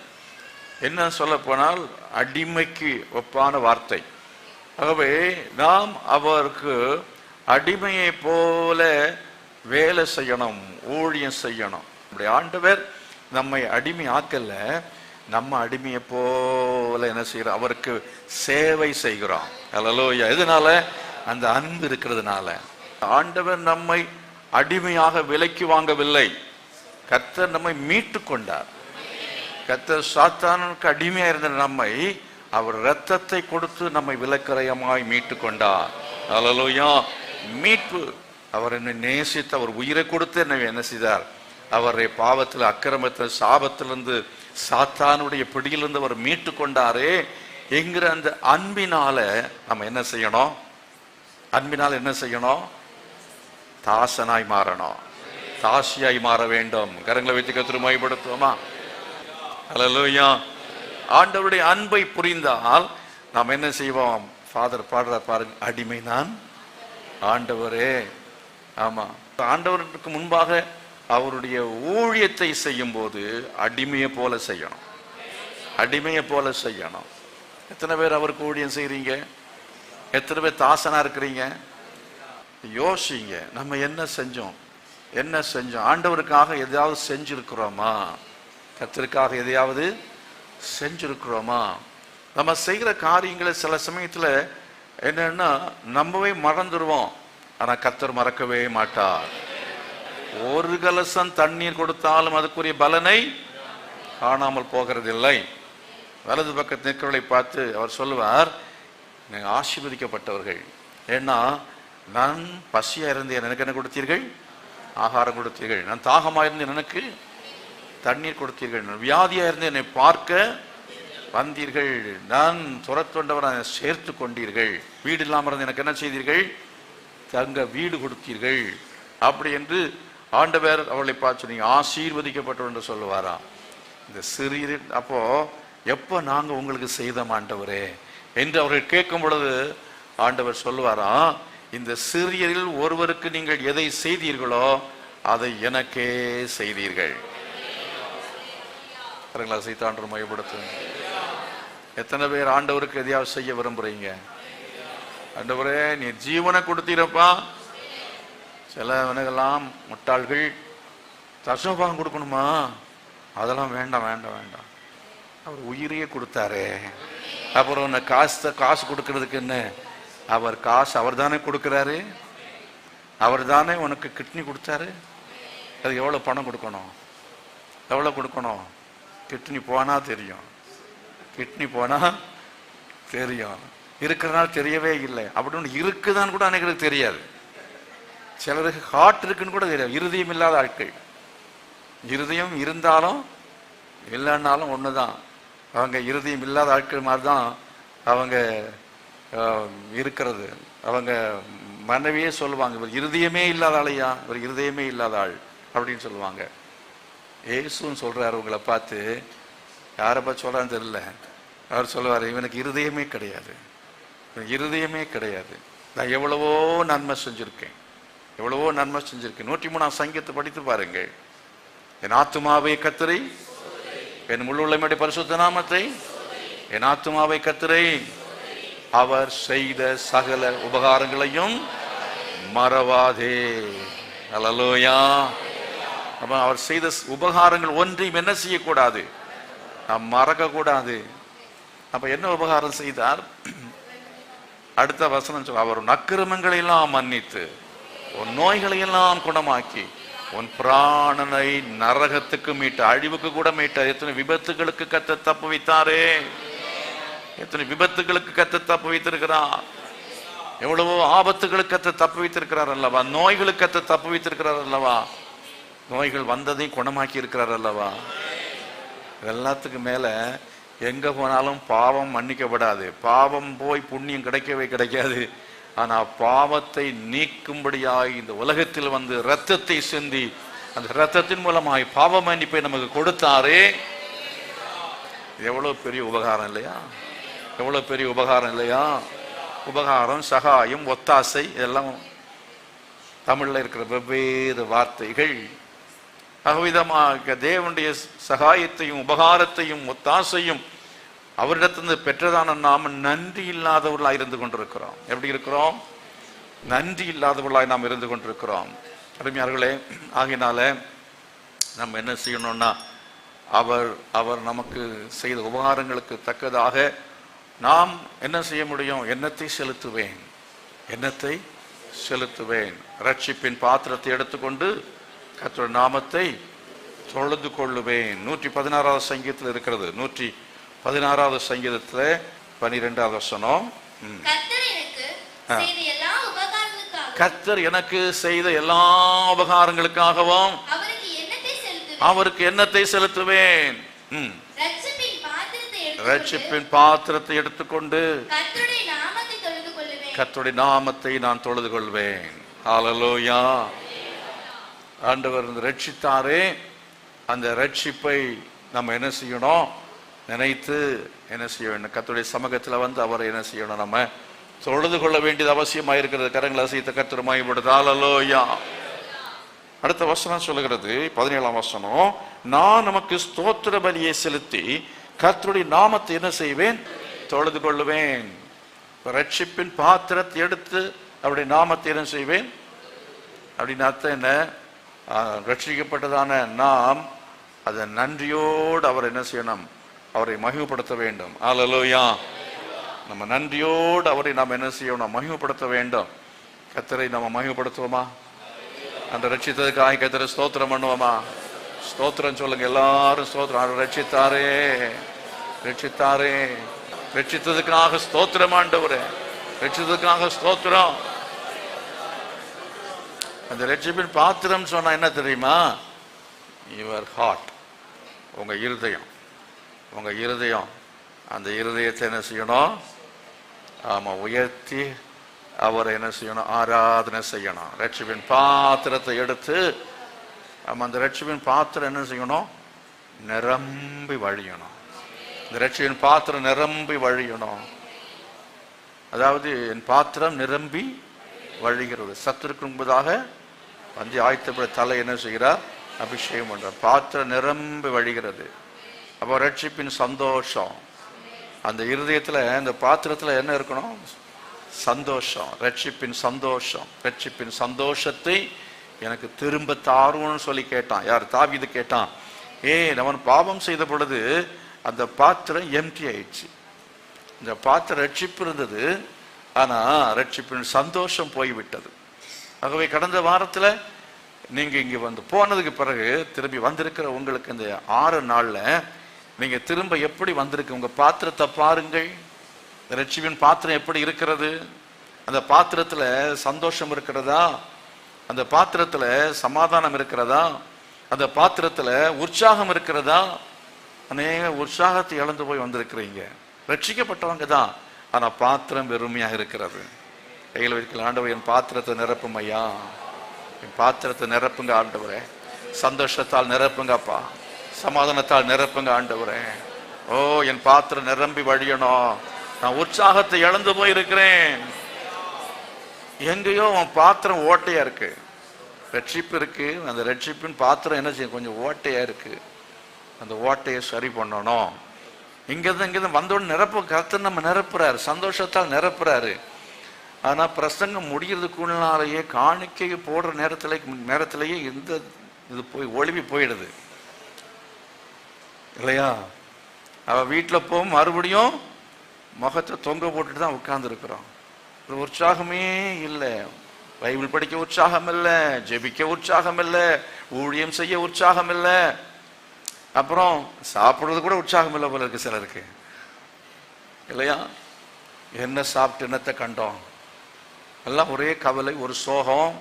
என்ன சொல்ல போனால் அடிமைக்கு ஒப்பான வார்த்தை. ஆகவே நாம் அவருக்கு அடிமையை போல வேலை செய்யணும், ஊழியம் செய்யணும். நம்முடைய ஆண்டவர் நம்மை அடிமை ஆக்கல, நம்ம அடிமையை போல என்ன செய்யறோம், அவருக்கு சேவை செய்கிறோம். அல்லேலூயா. எதனால? அந்த அன்பு இருக்கிறதுனால. ஆண்டவர் நம்மை அடிமையாக விலைக்கு வாங்கவில்லை, கர்த்தர் நம்மை மீட்டு கொண்டார். கர்த்தர் சாத்தானுக்கு அடிமையா இருந்த நம்மை அவர் இரத்தத்தை கொடுத்து நம்மை விலக்கரையமாய் மீட்டு கொண்டார். அல்லேலூயா. மீட்பு. அவர் என்னை நேசித்து அவர் உயிரை கொடுத்து என்னை என்ன செய்தார், அவரை பாவத்தில் அக்கிரமத்தில் சாபத்திலிருந்து சாத்தானுடைய பிடியிலிருந்து அவர் மீட்டு கொண்டாரே என்கிற அந்த அன்பினால நம்ம என்ன செய்யணும்? அன்பினால் என்ன செய்யணும்? தாசனாய் மாறணும், தாசியாய் மாற வேண்டும். கரங்களை வைத்து கர்த்தரை மகிமைப்படுத்துவோமா? அல்லேலூயா. ஆண்டவருடைய அன்பை புரிந்தால் நாம் என்ன செய்வோம்? ஃபாதர் பாடுறார் பாருங்க, அடிமை நான் ஆண்டவரே. ஆமா, ஆண்டவருக்கு முன்பாக அவருடைய ஊழியத்தை செய்யும் போது அடிமையை போல செய்யணும், அடிமையை போல செய்யணும். எத்தனை பேர் அவருக்கு ஊழியம் செய்றீங்க? எத்தனை பேர் தாசனா இருக்கிறீங்க? யோசிங்க, நம்ம என்ன செஞ்சோம், என்ன செஞ்சோம்? ஆண்டவருக்காக எதையாவது செஞ்சிருக்கிறோமா? கர்த்தருக்காக எதையாவது செஞ்சிருக்கிறோமா? நம்ம செய்கிற காரியங்களை சில சமயத்துல என்னன்னா நம்பவே மறந்துடுவோம், ஆனா கர்த்தர் மறக்கவே மாட்டார். ஒரு கலசம் தண்ணீர் கொடுத்தாலும் அதுக்குரிய பலனை காணாமல் போகிறதில்லை. வலது பக்கத்து நிற்கிறவர்களை பார்த்து அவர் சொல்லுவார், நீங்கள் ஆசீர்வதிக்கப்பட்டவர்கள், ஏன்னா நான் பசியா இருந்தேன், எனக்கு என்ன கொடுத்தீர்கள்? ஆகாரம் கொடுத்தீர்கள். நான் தாகமாக இருந்தேன், எனக்கு தண்ணீர் கொடுத்தீர்கள். நான் வியாதியா இருந்தேன், என்னை பார்க்க வந்தீர்கள். நான் துரத்துண்டவர் சேர்த்து கொண்டீர்கள். வீடு இல்லாமல் இருந்து எனக்கு என்ன செய்தீர்கள்? தங்க வீடு கொடுத்தீர்கள். அப்படி என்று ஆண்டவர் அவளை பார்த்து நீங்க ஆசீர்வதிக்கப்பட்டவர் என்று சொல்லுவாரா? இந்த சிறிய அப்போ எப்போ நாங்க உங்களுக்கு செய்தோம் ஆண்டவரே என்று அவர்கள் கேட்கும் பொழுது ஆண்டவர் சொல்லுவாரா, இந்த சிறியரில் ஒருவருக்கு நீங்கள் எதை செய்தீர்களோ அதை எனக்கே செய்தீர்கள். சைத்தாண்டவர் மையப்படுத்துங்க. எத்தனை பேர் ஆண்டவருக்கு எதையாவது செய்ய விரும்புறீங்க? ஆண்டவரே நீ ஜீவனை கொடுத்தீரப்பா. சிலவனுக்கெல்லாம் முட்டாள்கள் தசமபாகம் கொடுக்கணுமா? அதெல்லாம் வேண்டாம் வேண்டாம் வேண்டாம், அவர் உயிரையே கொடுத்தாரே, அப்புறம் உன்னை காசு கொடுக்கறதுக்கு என்ன? அவர் காசு அவர் தானே கொடுக்கிறாரு, அவர் தானே உனக்கு கிட்னி கொடுத்தாரு. அது எவ்வளவு பணம் கொடுக்கணும், எவ்வளவு கொடுக்கணும்? கிட்னி போனா தெரியும், கிட்னி போனா தெரியும், இருக்கிறனால தெரியவே இல்லை. அப்படி ஒன்று இருக்குதான்னு கூட அனைவருக்கு தெரியாது. சிலருக்கு ஹார்ட் இருக்குன்னு கூட தெரியாது. இருதயம் இல்லாத ஆட்கள், இருதயம் இருந்தாலும் இல்லைன்னாலும் ஒண்ணுதான். அவங்க இருதயம் இல்லாத ஆட்கள் மாதிரி தான் அவங்க இருக்கிறது. அவங்க மனைவியே சொல்லுவாங்க, இவர் இருதயமே இல்லாத ஆளையா, இவர் இருதயமே இல்லாத ஆள் அப்படின்னு சொல்லுவாங்க. ஏசுன்னு சொல்றாரு உங்களை பார்த்து, யாரை பார்த்து சொல்றான்னு தெரியல. அவர் சொல்லுவார், இவனுக்கு இருதயமே கிடையாது, இருதயமே கிடையாது. நான் எவ்வளவோ நன்மை செஞ்சிருக்கேன், எவ்வளவோ நன்மை செஞ்சிருக்கேன். 103ஆம் சங்கீதத்தை படித்து பாருங்க. என் ஆத்துமாவை கர்த்தரை, என் முழுள்ளமையுடைய பரிசுத்த நாமத்தை, என் ஆத்துமாவை கர்த்தரை, அவர் செய்த சகல உபகாரங்களையும் மறவாதே. அல்லேலூயா. அப்ப அவர் செய்த உபகாரங்கள் ஒன்றையும் என்ன செய்யக்கூடாது? நாம் மறக்க கூடாது. அப்ப என்ன உபகாரம் செய்தார்? அடுத்த வசனம் சொல்ல, அவர் அக்கிரமங்களை எல்லாம் மன்னித்து உன் நோய்களை எல்லாம் குணமாக்கி உன் பிராணனை நரகத்துக்கு மீட்ட, அழிவுக்கு கூட மீட்ட. எத்தனை விபத்துகளுக்கு கத்த தப்பு வைத்தாரே, எத்தனை விபத்துகளுக்கு கத்த தப்பு வைத்திருக்கிறார். எவ்வளவோ ஆபத்துகளுக்கு கத்த தப்பு வைத்திருக்கிறார் அல்லவா? நோய்களுக்கு கத்த தப்பு வைத்திருக்கிறார் அல்லவா? நோய்கள் வந்ததையும் குணமாக்கி இருக்கிறார் அல்லவா? எல்லாத்துக்கு மேல எங்க போனாலும் பாவம் மன்னிக்கப்படாது, பாவம் போய் புண்ணியம் கிடைக்கவே கிடைக்காது. ஆனா பாவத்தை நீக்கும்படியாய் இந்த உலகத்தில் வந்து இரத்தத்தை சிந்தி அந்த இரத்தத்தின் மூலமாய் பாவ மன்னிப்பை நமக்கு கொடுத்தாரே, எவ்வளவு பெரிய உபகாரம் இல்லையா? எவ்வளவு பெரிய உபகாரம் இல்லையா? உபகாரம், சகாயம், ஒத்தாசை இதெல்லாம் தமிழ்ல இருக்கிற வெவ்வேறு வார்த்தைகள். அவ்விதமாக தேவனுடைய சகாயத்தையும் உபகாரத்தையும் ஒத்தாசையும் அவரிடத்திலிருந்து பெற்றதான நாம நன்றி இல்லாதவர்களாய் இருந்து கொண்டிருக்கிறோம். எப்படி இருக்கிறோம்? நன்றி இல்லாதவர்களாய் நாம் இருந்து கொண்டிருக்கிறோம். அருமையார்களே, ஆகினால நம்ம என்ன செய்யணும்னா அவர் அவர் நமக்கு செய்த உபகாரங்களுக்கு தக்கதாக நாம் என்ன செய்ய முடியும்? எண்ணத்தை செலுத்துவேன், எண்ணத்தை செலுத்துவேன். ரட்சிப்பின் பாத்திரத்தை எடுத்துக்கொண்டு கர்த்தருடைய நாமத்தை தொழுது கொள்ளுவேன். 116வது சங்கீதத்தில் இருக்கிறது. 116வது சங்கீதத்தில் 12வது வசனம். கர்த்தர் எனக்கு செய்த எல்லா உபகாரங்களுக்காகவும் அவருக்கு எண்ணத்தை செலுத்துவேன். ரட்சிப்பின் பாத்திரத்தை எடுத்துக்கொண்டு கர்த்தருடைய நாமத்தை நான் தொழுது கொள்வேன். ஹல்லேலூயா. ஆண்டவர் ரட்சித்தாரே, அந்த ரட்சிப்பை நம்ம என்ன செய்யணும்? நினைத்து என்ன செய்ய வேண்டும்? கர்த்தருடைய சமூகத்தில் வந்து அவரை என்ன செய்யணும்? நம்ம தொழுது கொள்ள வேண்டியது அவசியமாக இருக்கிறது. கரங்களை அசைத்து கர்த்தர் மகிமைப்படுது. ஹல்லேலூயா. அடுத்த வசனம் சொல்லுகிறது, 17ஆம் வசனம், நான் நமக்கு ஸ்தோத்திர பலியை செலுத்தி கர்த்தருடைய நாமத்தை என்ன செய்வேன்? தொழுது கொள்ளுவேன். ரட்சிப்பின் பாத்திரத்தை எடுத்து அவருடைய நாமத்தை என்ன செய்வேன் அப்படின்னு அர்த்தம் என்ன? ரட்சிக்கப்பட்டதான நாம் அதை நன்றியோடு அவர் என்ன செய்யணும்? அவரை மகிமைப்படுத்த வேண்டும். ஹல்லேலூயா. நம்ம நன்றியோடு அவரை நாம் என்ன செய்யணும்? மகிமைப்படுத்த வேண்டும். கர்த்தரை நம்ம மகிமைப்படுத்துவோமா? அந்த ரட்சித்ததுக்காக கர்த்தரை ஸ்தோத்திரம் பண்ணுவோமா? ஸ்தோத்திரம் சொல்லுங்க எல்லாரும். ஸ்தோத்திரம். ரட்சித்தாரே, ரட்சித்தாரே, ரட்சித்ததுக்காக ஸ்தோத்திரம் ஆண்டவரே, ரட்சித்ததுக்காக ஸ்தோத்திரம். அந்த ரட்சிப்பின் பாத்திரம் சொன்னா என்ன தெரியுமா? யுவர் ஹார்ட், உங்க இருதயம், உங்க இருதயம். அந்த இருதயத்தை என்ன செய்யணும்? ஆமா, உயர்த்தி அவரை என்ன செய்யணும்? ஆராதனை செய்யணும். ரட்சிப்பின் பாத்திரத்தை எடுத்து அந்த ரட்சிப்பின் பாத்திரம் என்ன செய்யணும்? நிரம்பி வழியணும். இந்த ரட்சிப்பின் பாத்திரம் நிரம்பி வழியணும். அதாவது என் பாத்திரம் நிரம்பி வழிகிறது. சத்துருக்கு முன்பதாக வந்து ஆயத்தப்பட தலை என்ன செய்கிறார்? அபிஷேகம் பண்றார். பாத்திரம் நிரம்பி வழிகிறது. அப்போ ரட்சிப்பின் சந்தோஷம் அந்த இருதயத்துல, இந்த பாத்திரத்துல என்ன இருக்கணும்? சந்தோஷம். ரட்சிப்பின் சந்தோஷம். ரட்சிப்பின் சந்தோஷத்தை எனக்கு திரும்ப தாருன்னு சொல்லி கேட்டான். யார்? தாவீது கேட்டான். அவன் பாவம் செய்த பொழுது அந்த பாத்திரம் எம்டி ஆயிடுச்சு. இந்த பாத்திரம் ரட்சிப்பு இருந்தது, ஆனா ரட்சிப்பின் சந்தோஷம் போய்விட்டது. ஆகவே கடந்த வாரத்துல நீங்க இங்க வந்து போனதுக்கு பிறகு திரும்பி வந்திருக்கிற உங்களுக்கு இந்த 6 நாள்ல நீங்க திரும்ப எப்படி வந்திருக்கு? உங்க பாத்திரத்தை பாருங்கள். ரட்சிப்பின் பாத்திரம் எப்படி இருக்கிறது? அந்த பாத்திரத்துல சந்தோஷம் இருக்கிறதா? அந்த பாத்திரத்துல சமாதானம் இருக்கிறதா? அந்த பாத்திரத்துல உற்சாகம் இருக்கிறதா? அநேக உற்சாகத்தை இழந்து போய் வந்திருக்கிறீங்க. ரட்சிக்கப்பட்டவங்க தான், ஆனா பாத்திரம் வெறுமையாக இருக்கிறது. கையில் வைக்கல, ஆண்டவர் என் பாத்திரத்தை நிரப்பும் ஐயா, என் பாத்திரத்தை நிரப்புங்க ஆண்டவரே, சந்தோஷத்தால் நிரப்புங்கப்பா, சமாதானத்தால் நிரப்புங்க ஆண்டவரே. ஓ, என் பாத்திரம் நிரம்பி வழியணும். நான் உற்சாகத்தை இழந்து போயிருக்கிறேன். எங்கேயோ உன் பாத்திரம் ஓட்டையா இருக்கு. ரட்சிப்பு இருக்கு, அந்த ரட்சிப்பின் பாத்திரம் என்ன செய்யும்? கொஞ்சம் ஓட்டையா இருக்கு. அந்த ஓட்டையை சரி பண்ணணும். இங்கிருந்து வந்தோடு நிரப்பு கர்த்தர் நம்ம நிரப்புறாரு, சந்தோஷத்தால் நிரப்புறாரு. ஆனா பிரசங்கம் முடிகிறதுக்குள்ளாலேயே காணிக்கையை போடுற நேரத்திலேயே இந்த இது போய் ஒளிவி போயிடுது இல்லையா? அவ வீட்டில் போகும் மறுபடியும் முகத்தை தொங்க போட்டுட்டு தான் உட்கார்ந்து இருக்கிறோம். உற்சாகமே இல்லை. பைபிள் படிக்க உற்சாகம் இல்லை, ஜெபிக்க உற்சாகம் இல்லை, ஊழியம் செய்ய உற்சாகம் இல்லை, அப்புறம் சாப்பிடுறது கூட உற்சாகம் இல்லை போல இருக்கு சிலருக்கு இல்லையா? என்ன சாப்பிட்டு என்னத்தை கண்டோம், எல்லாம் ஒரே கவலை, ஒரு சோகம்,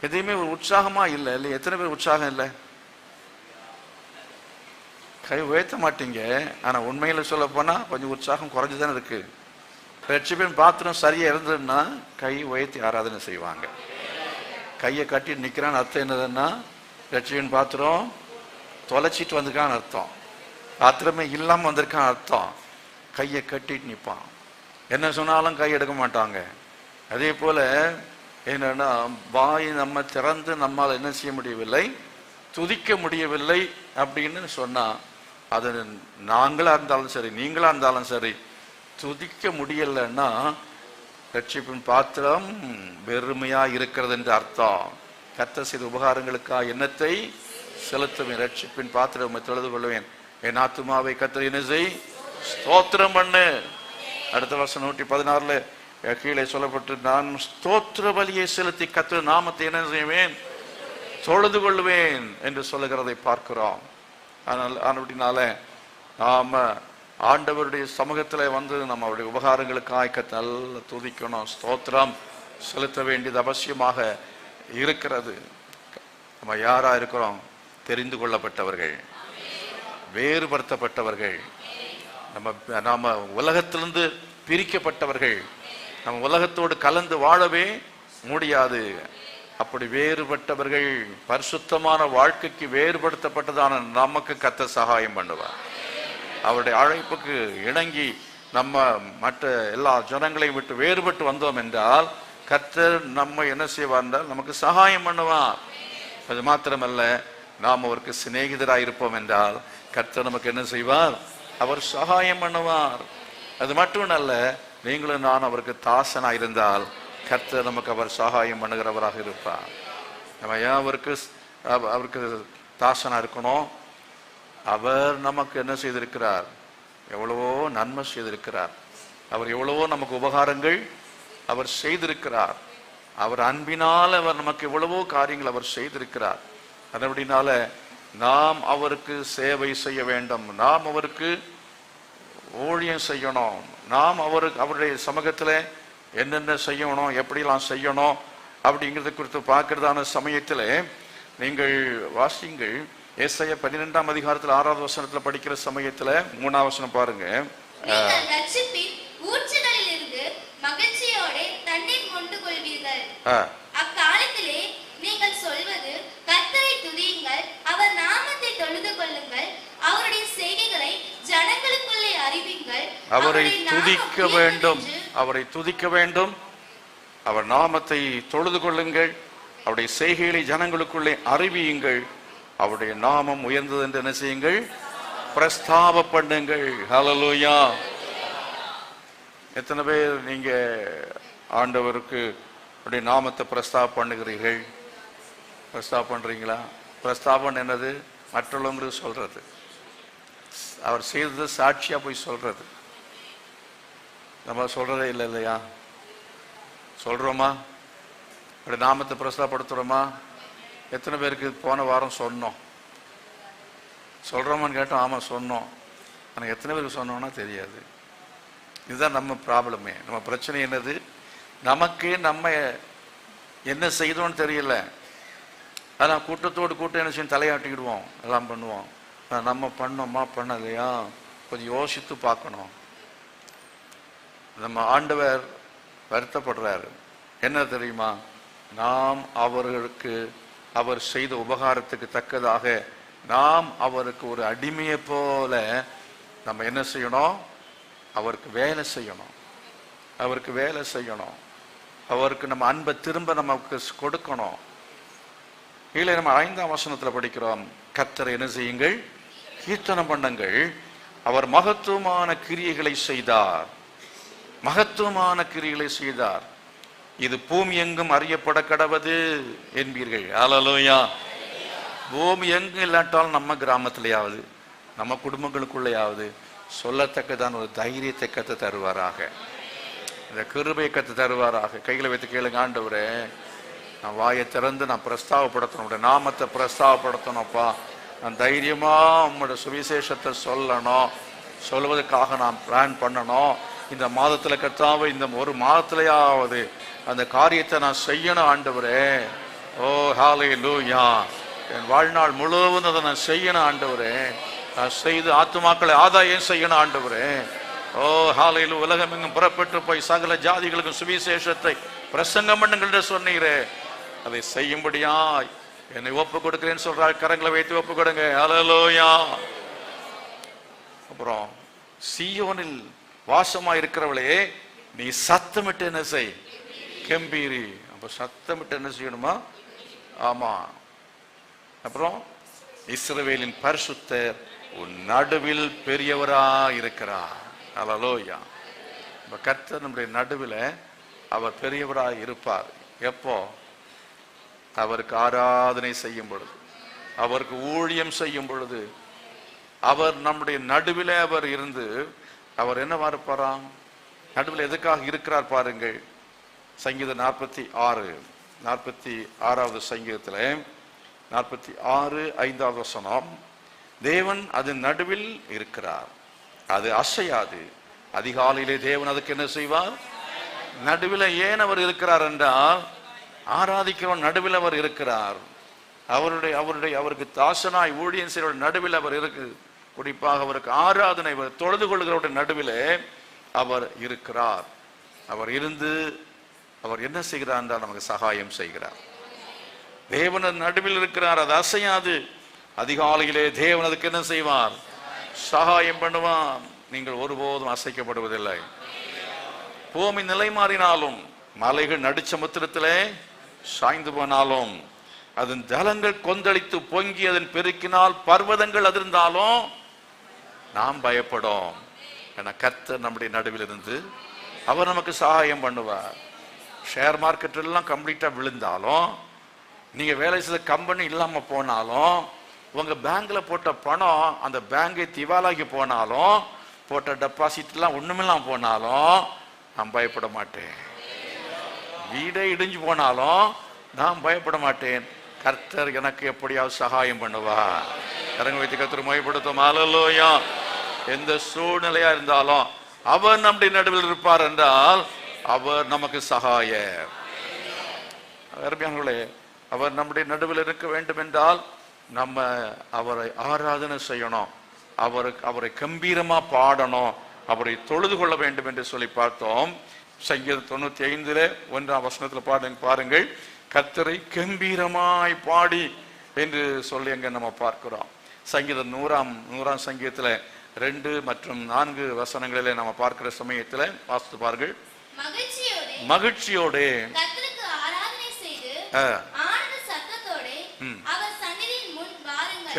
எதையுமே ஒரு உற்சாகமா இல்லை. இல்லை, எத்தனை பேர் உற்சாகம் இல்லை? கை உயர்த்த மாட்டீங்க. ஆனா உண்மையில சொல்ல போனா கொஞ்சம் உற்சாகம் குறைஞ்சுதானே இருக்கு. ரட்சிப்பின் பாத்திரம் சரியா இருந்ததுன்னா கை உயர்த்தி ஆராதனை செய்வாங்க. கையை கட்டி நிக்கிறான்னு அர்த்தம் என்னதுன்னா ரட்சிப்பின் பாத்திரம் தொலைச்சிட்டு வந்திருக்கான்னு அர்த்தம். பாத்திரமே இல்லாம வந்திருக்கான்னு அர்த்தம். கையை கட்டிட்டு நிற்பான். என்ன சொன்னாலும் கை எடுக்க மாட்டாங்க. அதே போல என்னன்னா வாய் நம்ம திறந்து நம்மால் என்ன செய்ய முடியவில்லை, துதிக்க முடியவில்லை அப்படின்னு சொன்னா அது நாங்களா இருந்தாலும் சரி நீங்களா இருந்தாலும் சரி துதிக்க முடியலன்னா ரட்சிப்பின் பாத்திரம் வெறுமையா இருக்கிறது என்று அர்த்தம். கர்த்தர் செய்த உபகாரங்களுக்கா எண்ணத்தை செலுத்துவேன். ரட்சிப்பின் பாத்திரம் தொழுது கொள்வேன். என் ஆத்துமாவை கர்த்தர் என்ன செய், ஸ்தோத்திரம் பண்ணு. அடுத்த வருஷம் 116 கீழே சொல்லப்பட்டு நான் ஸ்தோத்திர பலியை செலுத்தி கர்த்தர் நாமத்தை என்ன செய்வேன், தொழுது கொள்வேன் என்று சொல்லுகிறதை பார்க்கிறோம். அப்படினால நாம ஆண்டவருடைய சமூகத்தில் வந்து நம்ம அவருடைய உபகாரங்களுக்காக நல்ல துதிக்கணும், ஸ்தோத்திரம் செலுத்த வேண்டியது அவசியமாக இருக்கிறது. நம்ம யாரா இருக்கிறோம், தெரிந்து கொள்ளப்பட்டவர்கள், வேறுபடுத்தப்பட்டவர்கள், நாம உலகத்திலிருந்து பிரிக்கப்பட்டவர்கள், நம்ம உலகத்தோடு கலந்து வாழவே முடியாது. அப்படி வேறுபட்டவர்கள் பரிசுத்தமான வாழ்க்கைக்கு வேறுபடுத்தப்பட்டதான நமக்கு கர்த்தர் சகாயம் பண்ணுவார். அவருடைய அழைப்புக்கு இணங்கி நம்ம மற்ற எல்லா ஜனங்களையும் விட்டு வேறுபட்டு வந்தோம் என்றால் கர்த்தர் நம்ம என்ன செய்வார் என்றால் நமக்கு சகாயம் பண்ணுவார். அது மாத்திரமல்ல, நாம் அவருக்கு சிநேகிதராக இருப்போம் என்றால் கர்த்தர் நமக்கு என்ன செய்வார், அவர் சகாயம் பண்ணுவார். அது மட்டுமல்ல, நீங்களும் நான் அவருக்கு தாசனா இருந்தால் கர்த்தர் நமக்கு அவர் சகாயம் பண்ணுகிறவராக இருப்பார். நம்ம ஏன் அவருக்கு தாசனா இருக்கணும்? அவர் நமக்கு என்ன செய்திருக்கிறார், எவ்வளவோ நன்மை செய்திருக்கிறார். அவர் எவ்வளவோ நமக்கு உபகாரங்கள் அவர் செய்திருக்கிறார். அவர் அன்பினால் அவர் நமக்கு எவ்வளவோ காரியங்கள் அவர் செய்திருக்கிறார். அதனால நாம் அவருக்கு சேவை செய்ய வேண்டும், நாம் அவருக்கு ஊழியம் செய்யணும், நாம் அவருடைய சமூகத்தில் என்னென்ன செய்யணும், எப்படிலாம் செய்யணும் அப்படிங்கிறது குறித்து பார்க்கிறதான சமயத்தில் நீங்கள் வாசிங்கள். ஏசாயா 12ஆம் அதிகாரத்தில் 6வது வசனத்தில் படிக்கிற சமயத்தில் 3ஆம் வசனம் பாருங்க. மகிழ்ச்சியோட தண்ணீர் கொண்டு கொள்வீர்கள். அக்காலத்திலே நீங்கள் சொல்வது கர்த்தரை துதியுங்கள், அவர் நாமத்தை தொழுது கொள்ளுங்கள், அவருடைய செய்கைகளை ஜனங்களுக்குள்ளே அறிவியுங்கள். அவரை துதிக்க வேண்டும், அவரை துதிக்க வேண்டும், அவர் நாமத்தை தொழுது கொள்ளுங்கள், அவருடைய செய்கைகளை ஜனங்களுக்குள்ளே அறிவியுங்கள், அவருடைய நாமம் உயர்ந்தது என்று என்ன செய்யுங்கள், பிரஸ்தாப பண்ணுங்கள். ஹல்லேலூயா. எத்தனை பேர் நீங்க ஆண்டவருக்கு அவருடைய நாமத்தை பிரஸ்தாப பண்ணுகிறீர்கள்? பிரஸ்தாப பண்றீங்களா? பிரஸ்தாபம் என்னது? மற்றவங்களுக்கு சொல்றது, அவர் செய்தது சாட்சியா போய் சொல்றது. நம்ம சொல்றதே இல்லை இல்லையா? சொல்றோமா? அவருடைய நாமத்தை பிரஸ்தாபப்படுத்துறோமா? எத்தனை பேருக்கு போன வாரம் சொன்னோம்? சொல்றோமான்னு கேட்டோம். ஆமா சொன்னோம். ஆனால் எத்தனை பேருக்கு சொன்னோம்னா தெரியாது. இதுதான் நம்ம ப்ராப்ளமே. நம்ம பிரச்சனை என்னது, நமக்கு நம்ம என்ன செய்தோன்னு தெரியல. அதான் கூட்டத்தோடு கூட்டம் என்ன செய்யும், தலையாட்டிக்கிடுவோம், எல்லாம் பண்ணுவோம். நம்ம பண்ணோமா பண்ணலையா கொஞ்சம் யோசித்து பார்க்கணும். நம்ம ஆண்டவர் வருத்தப்படுறாரு. என்ன தெரியுமா, நாம் அவர்களுக்கு அவர் செய்த உபகாரத்துக்கு தக்கதாக நாம் அவருக்கு ஒரு அடிமையை போல நம்ம என்ன செய்யணும், அவருக்கு வேலை செய்யணும், அவருக்கு வேலை செய்யணும், அவருக்கு நம்ம அன்பை திரும்ப நமக்கு கொடுக்கணும். கீழே நம்ம 5ஆம் வசனத்துல படிக்கிறோம், கர்த்தரை என்ன செய்யுங்கள், கீர்த்தனம் பண்ணுங்கள், அவர் மகத்துவமான கிரியைகளை செய்தார், மகத்துவமான கிரியைகளை செய்தார், இது பூமி எங்கும் அறியப்பட கடவது என்பீர்கள். ஹல்லேலூயா. பூமி எங்கும் இல்லாட்டாலும் நம்ம கிராமத்திலேயாவது நம்ம குடும்பங்களுக்குள்ளேயாவது சொல்லத்தக்கதான் ஒரு தைரியத்தை கத்து தருவாராக, இந்த கிருபையை கத்து தருவாராக. கைகளை வைத்து கேளுங்க, ஆண்டவரே நான் வாயை திறந்து நான் பிரஸ்தாவப்படுத்தணும், நாமத்தை பிரஸ்தாவப்படுத்தணும்ப்பா, நான் தைரியமா உங்களோட சுவிசேஷத்தை சொல்லணும், சொல்வதற்காக நான் பிளான் பண்ணணும். இந்த மாதத்துல கர்த்தாவே இந்த ஒரு மாதத்திலேயாவது அந்த காரியத்தை நான் செய்யணும் ஆண்டவரே. ஓ ஹல்லேலூயா. என் வாழ்நாள் முழுவதும் அதை நான் செய்யணும் ஆண்டவரே. செய்து ஆத்துமாக்களை ஆதாயம் செய்யணும் ஆண்டவரே. ஓ ஹalleluya. உலகம் எங்கும் புறப்பட்டு போய் சகல ஜாதிகளுக்கும் சுவிசேஷத்தை பிரசங்கம் பண்ணுங்கள் என்று சொன்னீரே, அதை செய்யும்படியாய் என்னை ஒப்பு கொடுக்கிறேன்னு சொல்றார். கரங்களை வைத்து ஒப்பு கொடுங்க. ஹalleluya. அப்புறம் சீயோனில் வாசமா இருக்கிறவளே, நீ சத்தமிட்டு என்ன செய், கெம்பீரி. அப்ப சத்தமிட்டு என்ன செய்யணுமா? ஆமா. அப்புறம் இஸ்ரவேலின் பரிசுத்தர் உன் நடுவில் பெரியவரா இருக்கிறார். ஹல்லேலூயா. கர்த்தர் நம்முடைய நடுவில் அவர் பெரியவராய் இருப்பார். எப்போ? அவருக்கு ஆராதனை செய்யும் பொழுது, அவருக்கு ஊழியம் செய்யும் பொழுது, அவர் நம்முடைய நடுவில் அவர் இருந்து அவர் என்னவா இருப்பாராம்? நடுவில் எதுக்காக இருக்கிறார் பாருங்கள். சங்கீதம் 46வது சங்கீதத்தில் 46:5 வசனம், தேவன் அதன் நடுவில் இருக்கிறார், அது அசையாது. அதிகாலையிலே தேவன் அதுக்கு என்ன செய்வார்? நடுவில். ஏன் அவர் இருக்கிறார் என்றால், ஆராதிக்கிறவன் நடுவில் அவர் இருக்கிறார். அவருக்கு தாசனாய் ஊழியன் செய்கிற நடுவில் அவர் இருக்கு. குறிப்பாக அவருக்கு ஆராதனை தொழுது கொள்கிறவருடைய நடுவில் அவர் இருக்கிறார். அவர் இருந்து அவர் என்ன செய்கிறார் என்றால் நமக்கு சகாயம் செய்கிறார். தேவன் நடுவில் இருக்கிறார், அது அசையாது. அதிகாலையிலே தேவன் அதுக்கு என்ன செய்வார்? சகாயம் பண்ணுவார். நீங்கள் ஒருபோதும் அசைக்கப்படுவதில்லை. பூமி நிலை மாறினாலும், மலைகள் நடுச்சமுத்திரத்திலே சாய்ந்து போனாலும், அதன் ஜலங்கள் கொந்தளித்து பொங்கி அதன் பெருக்கினால் பர்வதங்கள் அதிர்ந்தாலும் நாம் பயப்படும். ஏன்னா கர்த்தர் நம்முடைய நடுவில் இருந்து அவர் நமக்கு சகாயம் பண்ணுவார். ஷேர் மார்க்கெட் எல்லாம் கம்ப்ளீட்டா விழுந்தாலும், நீங்க வேலை செய்த கம்பெனி இல்லாம போனாலும், உங்க பேங்க்ல போட்ட பணம் அந்த பேங்கை திவாலாகி போனாலும், போட்ட டெபாசிட் எல்லாம் ஒண்ணுமில்லாம போனாலும் நான் பயப்பட மாட்டேன். வீடே இடிஞ்சு போனாலும் நான் பயப்பட மாட்டேன். கர்த்தர் எனக்கு எப்படியாவது சகாயம் பண்ணுவார். கரங்க வைத்து கர்த்தர் மகிமைப்படுத்தும். ஹல்லேலூயா. எந்த சூழ்நிலையா இருந்தாலும் அவர் நம்முடைய நடுவில் இருப்பார் என்றால் அவர் நமக்கு சகாயர். அருமையானவர்களே, அவர் நம்முடைய நடுவில் இருக்க வேண்டும் என்றால் நம்ம அவரை ஆராதனை செய்யணும், அவரை கம்பீரமா பாடணும், அவரை தொழுது கொள்ள வேண்டும் என்று சொல்லி பார்த்தோம். சங்கீதம் 95:1 பாருங்கள், கர்த்தரை கம்பீரமாய் பாடி என்று சொல்லி அங்க நம்ம பார்க்கிறோம். சங்கீதம் 100ஆம் சங்கீதத்துல 2 மற்றும் 4 வசனங்களிலே நம்ம பார்க்கிற சமயத்துல வாசித்து பாருங்கள். மகிழ்ச்சியோடு கர்த்தருக்கு ஆராதனை செய்து ஆனந்த சத்தத்தோடு அவர் சந்நிதியின் முன் வாருங்கள்.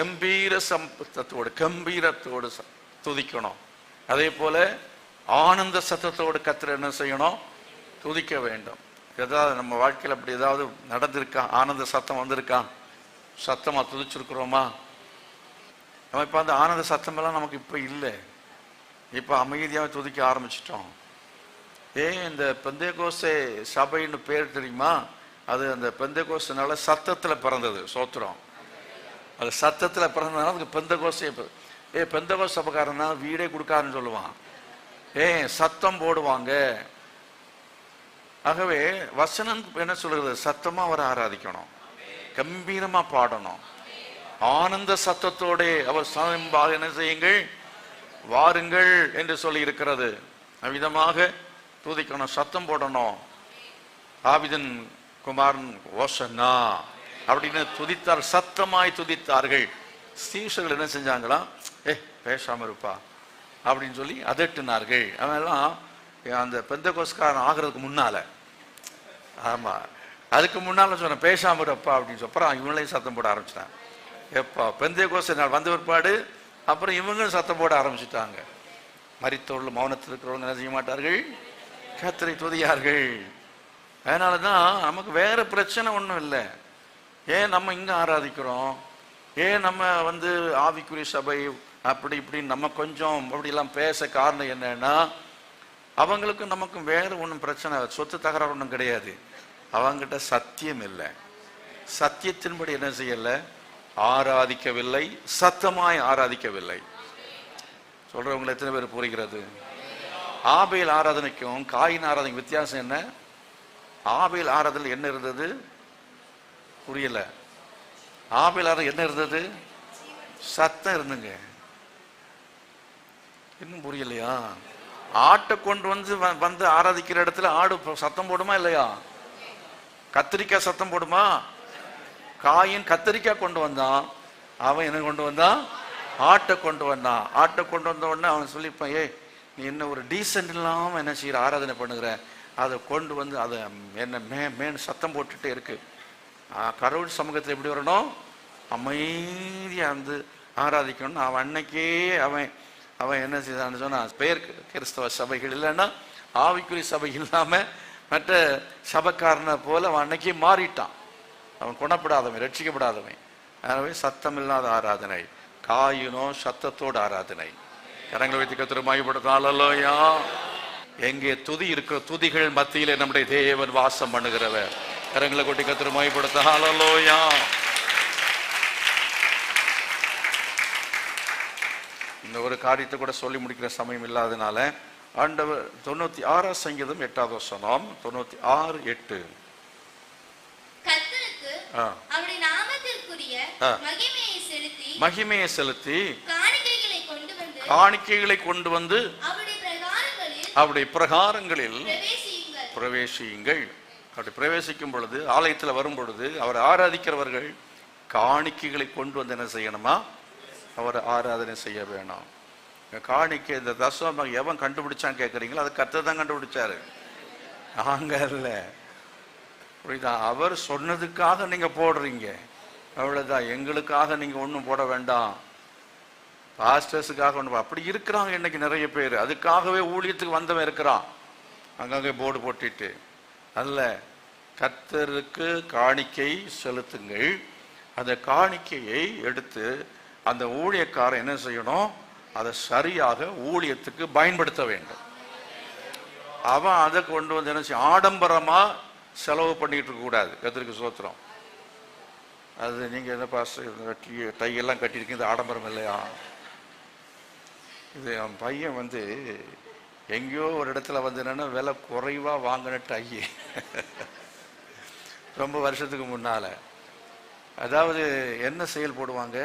கம்பீரத்தோடு துதிக்கணும். அதே போல ஆனந்த சத்தத்தோடு கர்த்தர் என்ன செய்யணும்? துதிக்க வேண்டும். ஏதாவது நம்ம வாழ்க்கையில் அப்படி ஏதாவது நடந்திருக்கா? ஆனந்த சத்தம் வந்திருக்கா? சத்தமா துதிச்சிருக்கிறோமா? நம்ம இப்ப அந்த ஆனந்த சத்தமெல்லாம் நமக்கு இப்ப இல்லை. இப்ப அமைதியாக துதிக்க ஆரம்பிச்சிட்டோம். இந்த பெந்தேகோஸ்தே சபைன்னு பேர் தெரியுமா? அது அந்த பெந்தேகோஸ்துனால சத்தத்துல பிறந்தது. சோத்திரம். அது சத்தத்துல பிறந்ததுனால அதுக்கு பெந்தேகோஸ்தே. பெந்தேகோஸ்து சபைக்காரன் தான் வீடே கொடுக்காருன்னு சொல்லுவான். சத்தம் போடுவாங்க. ஆகவே வசனம் என்ன சொல்றது? சத்தமா அவரை ஆராதிக்கணும், கம்பீரமா பாடணும், ஆனந்த சத்தத்தோட அவர் என்ன செய்யுங்கள், வாருங்கள் என்று சொல்லி இருக்கிறது. அவ்விதமாக துதிக்கணும், சத்தம் போடணும். ஆபிதன் குமாரன் ஓசன்னா அப்படின்னு துதித்தார், சத்தமாய் துதித்தார்கள். சீஷர்கள் என்ன செஞ்சாங்களா? பேசாம இருப்பா அப்படின்னு சொல்லி அதட்டினார்கள். அவெல்லாம் அந்த பெந்தேகோஸ்துக்காரன் ஆகிறதுக்கு முன்னால, ஆமா அதுக்கு முன்னால சொன்ன பேசாம இருப்பா அப்படின்னு சொல்லி அப்புறம் இவங்களையும் சத்தம் போட ஆரம்பிச்சிட்டாங்க. எப்பா பெந்தேகோஸ்து நாள் வந்த பிற்பாடு அப்புறம் இவங்களும் சத்தம் போட ஆரம்பிச்சுட்டாங்க. மரித்தோர்ல மௌனத்தில் இருக்கிறவங்க என்ன செய்ய மாட்டார்கள்? கர்த்தரை துதியார்கள். அதனாலதான் நமக்கு வேற பிரச்சனை ஒன்றும் இல்லை. ஏன் நம்ம இங்க ஆராதிக்கிறோம்? ஏன் நம்ம ஆவிக்குரிய சபை அப்படி இப்படின்னு நம்ம கொஞ்சம் அப்படிலாம் பேச காரணம் என்னன்னா, அவங்களுக்கும் நமக்கும் வேற ஒன்றும் பிரச்சனை, சொத்து தகராறு ஒன்றும் கிடையாது. அவங்கிட்ட சத்தியம் இல்லை. சத்தியத்தின்படி என்ன செய்யல? ஆராதிக்கவில்லை, சத்தமாய் ஆராதிக்கவில்லை. சொல்றவங்களை எத்தனை பேர் புரிகிறது? ஆபேல் ஆராதனைக்கும் காயின் ஆராதனைக்கும் வித்தியாசம் என்ன? ஆபேல் ஆராதனை என்ன இருந்தது? புரியல. ஆபேல் ஆராதனை என்ன இருந்தது? சத்தம் இருந்துங்க. இன்னும் புரியலையா? ஆட்டை கொண்டு வந்து ஆராதிக்கிற இடத்துல ஆடு சத்தம் போடுமா இல்லையா? கத்திரிக்காய் சத்தம் போடுமா? காயின் கத்திரிக்காய் கொண்டு வந்தான், அவன் என்ன கொண்டு வந்தான்? ஆட்டை கொண்டு வந்தான். ஆட்டை கொண்டு வந்த உடனே அவன் சொல்லிப்பான், ஏய் நீ என்ன ஒரு டீசென்ட் இல்லாம என்ன செய்யற, ஆராதனை பண்ணுகிற, அதை கொண்டு வந்து அதை என்ன மேன் சத்தம் போட்டுட்டே இருக்கு. கடவுள் சமூகத்தில் எப்படி வரணும்? அமைதியா வந்து ஆராதிக்கணும். அவன் அன்னைக்கே அவன் என்ன செய்தான்னு சொன்னா, பெயர் கிறிஸ்தவ சபைகள் இல்லைன்னா ஆவிக்குரிய சபை இல்லாம மற்ற சபைக்காரனை போல அவன் அன்னைக்கே மாறிட்டான். அவன் குணப்படாதவன், ரட்சிக்கப்படாதவன். ஆகவே சத்தம் இல்லாத ஆராதனை, காயினோ சத்தத்தோடு ஆராதனை. கரங்களை வைத்து கர்த்தரை மகிமைப்படுத்தினாலோயா. எங்கே துதி இருக்கிற துதிகள் மத்தியிலே நம்முடைய தேவன் வாசம் பண்ணுகிறவர். கரங்களை கொட்டி கர்த்தரை மகிமைப்படுத்தினாலோயா. இந்த ஒரு காரியத்தை கூட சொல்லி முடிக்கிற சமயம் இல்லாதனால ஆண்டவர் 96 சங்கீதம் 8வது வசனம், 96:8. மகிமையை செலுத்தி காணிக்கைகளை கொண்டு வந்து அவருடைய பிரகாரங்களில் பிரவேசியுங்கள். அப்படி பிரவேசிக்கும் பொழுது, ஆலயத்தில் வரும் பொழுது, அவர் ஆராதிக்கிறவர்கள் காணிக்கைகளை கொண்டு வந்து என்ன செய்யணுமா? அவர் ஆராதனை செய்ய வேணும். காணிக்கை இந்த தசமம் எவன் கண்டுபிடிச்சான்னு கேட்குறீங்களோ, அது கர்த்தர் தான் கண்டுபிடிச்சாரு, நாங்க இல்ல. புரியுதா? அவர் சொன்னதுக்காக நீங்க போடுறீங்க, அவ்வளவுதான். எங்களுக்காக நீங்க ஒன்றும் போட வேண்டாம், பாஸ்டர்ஸுக்காக ஒன்று. அப்படி இருக்கிறாங்க இன்னைக்கு நிறைய பேர். அதுக்காகவே ஊழியத்துக்கு வந்தவன் இருக்கிறான், அங்கங்கே போர்டு போட்டுட்டு. அல்ல, கர்த்தருக்கு காணிக்கை செலுத்துங்கள். அந்த காணிக்கையை எடுத்து அந்த ஊழியக்காரன் என்ன செய்யணும்? அதை சரியாக ஊழியத்துக்கு பயன்படுத்த வேண்டும். அவன் அதை கொண்டு வந்து என்ன செய்ய, ஆடம்பரமா செலவு பண்ணிட்டு இருக்க கூடாது. கர்த்தருக்கு ஸ்தோத்திரம். அது நீங்க என்ன பாஸ்டர் டை எல்லாம் கட்டியிருக்கீங்க, ஆடம்பரம் இல்லையா? இது அவன் பையன் வந்து எங்கேயோ ஒரு இடத்துல வந்து என்னன்னா விலை குறைவா வாங்கின டை, ரொம்ப வருஷத்துக்கு முன்னால. அதாவது என்ன சேல் போடுவாங்க,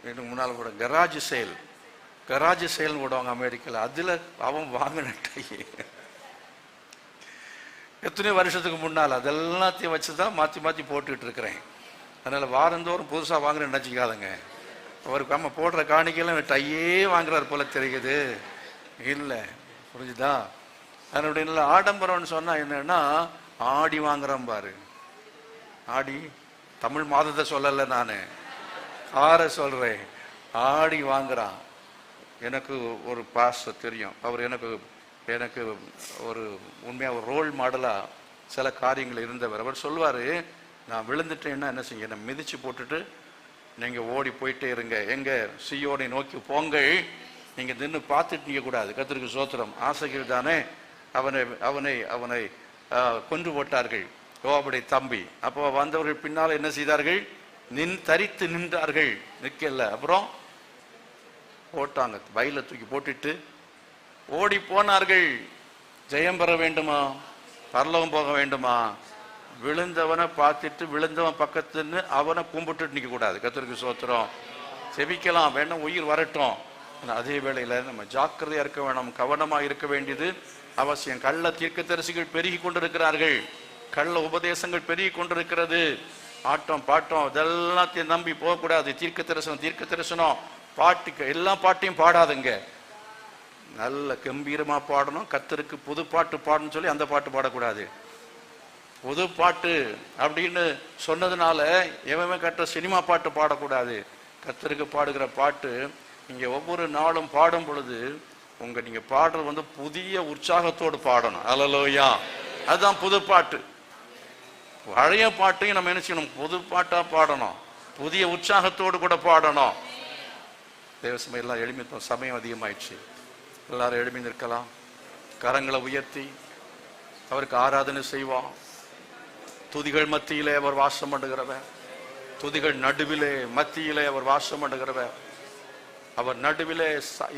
எனக்கு முன்னால் கூட கராஜ் சேல் போடுவாங்க அமெரிக்காவில். அதில் அவன் வாங்கின டை எத்தனையோ வருஷத்துக்கு முன்னால். அதெல்லாத்தையும் வச்சு தான் மாற்றி போட்டுக்கிட்டு இருக்கிறேன். அதனால் வாரந்தோறும் புதுசாக வாங்குறேன்னு நினச்சிக்காதங்க. அவருக்கு அம்மா போடுற காணிக்கையெல்லாம் டையே வாங்குறாரு போல தெரியுது. இல்லை, புரிஞ்சுதா? அதனுடைய நல்ல ஆடம்பரம்னு சொன்னால் என்னன்னா, ஆடி வாங்குறான் பாரு. ஆடி தமிழ் மாதத்தை சொல்லலை, நான் ஆற சொல்கிறேன். ஆடி வாங்குறான். எனக்கு ஒரு பாஸ்டர் தெரியும், அவர் எனக்கு ஒரு உண்மையாக ஒரு ரோல் மாடலாக சில காரியங்கள் இருந்தவர். அவர் சொல்லுவார், நான் விழுந்துட்டேன்னா என்ன செய்ய, என்னை மிதித்து போட்டுட்டு நீங்கள் ஓடி போயிட்டே இருங்க, எங்கே சியோனை நோக்கி போங்கள், நீங்கள் நின்று பார்த்துட்டு நிற்க கூடாது. கர்த்தருக்கு ஸ்தோத்திரம். ஆசைகள் தானே அவனை கொன்று போட்டார்கள், யோபுடைய தம்பி. அப்போ வந்தவர்கள் பின்னால் என்ன செய்தார்கள்? தரித்து நின்றார்கள், நிற்கல. அப்புறம் போட்டாங்க, பையில தூக்கி போட்டுட்டு ஓடி போனார்கள். ஜெயம் பெற வேண்டுமா? பரலோகம் போக வேண்டுமா? விழுந்தவனை பார்த்துட்டு விழுந்தவன் பக்கத்துன்னு அவனை கும்பிட்டுட்டு நிற்க கூடாது. கர்த்தருக்கு ஸ்தோத்திரம். செபிக்கலாம், வேணும் உயிர் வரட்டும். அதே வேளையில நம்ம ஜாக்கிரதையா இருக்க வேணும், கவனமா இருக்க வேண்டியது அவசியம். கள்ள தீர்க்கதரிசிகள் பெருகி கொண்டிருக்கிறார்கள், கள்ள உபதேசங்கள் பெருகி கொண்டிருக்கிறது. ஆட்டம் பாட்டம் இதெல்லாத்தையும் நம்பி போகக்கூடாது. தீர்க்க தரிசனம் பாட்டுக்கு எல்லா பாட்டையும் பாடாதுங்க. நல்ல கம்பீரமா பாடணும். கர்த்தருக்கு புது பாட்டு பாடணும்னு சொல்லி அந்த பாட்டு பாடக்கூடாது. புது பாட்டு அப்படின்னு சொன்னதுனால எவமே கட்ட சினிமா பாட்டு பாடக்கூடாது. கர்த்தருக்கு பாடுகிற பாட்டு நீங்க ஒவ்வொரு நாளும் பாடும் பொழுது நீங்க பாடுறது வந்து புதிய உற்சாகத்தோடு பாடணும். அல்லேலூயா. அதுதான் புது பாட்டு. பழைய பாட்டையும் நம்ம என்ன செய்யணும்? புது பாட்டா பாடணும், புதிய உற்சாகத்தோடு கூட பாடணும். தேவசமயம் எல்லாம் எழுப்பி, சமயம் அதிகமாயிடுச்சு, எல்லாரும் எழுப்பி நிற்கலாம். கரங்களை உயர்த்தி அவருக்கு ஆராதனை செய்வோம். துதிகள் மத்தியிலே அவர் வாசம் பண்ணுகிறவர், துதிகள் நடுவிலே மத்தியிலே அவர் வாசம் பண்ணுகிறவர். அவர் நடுவிலே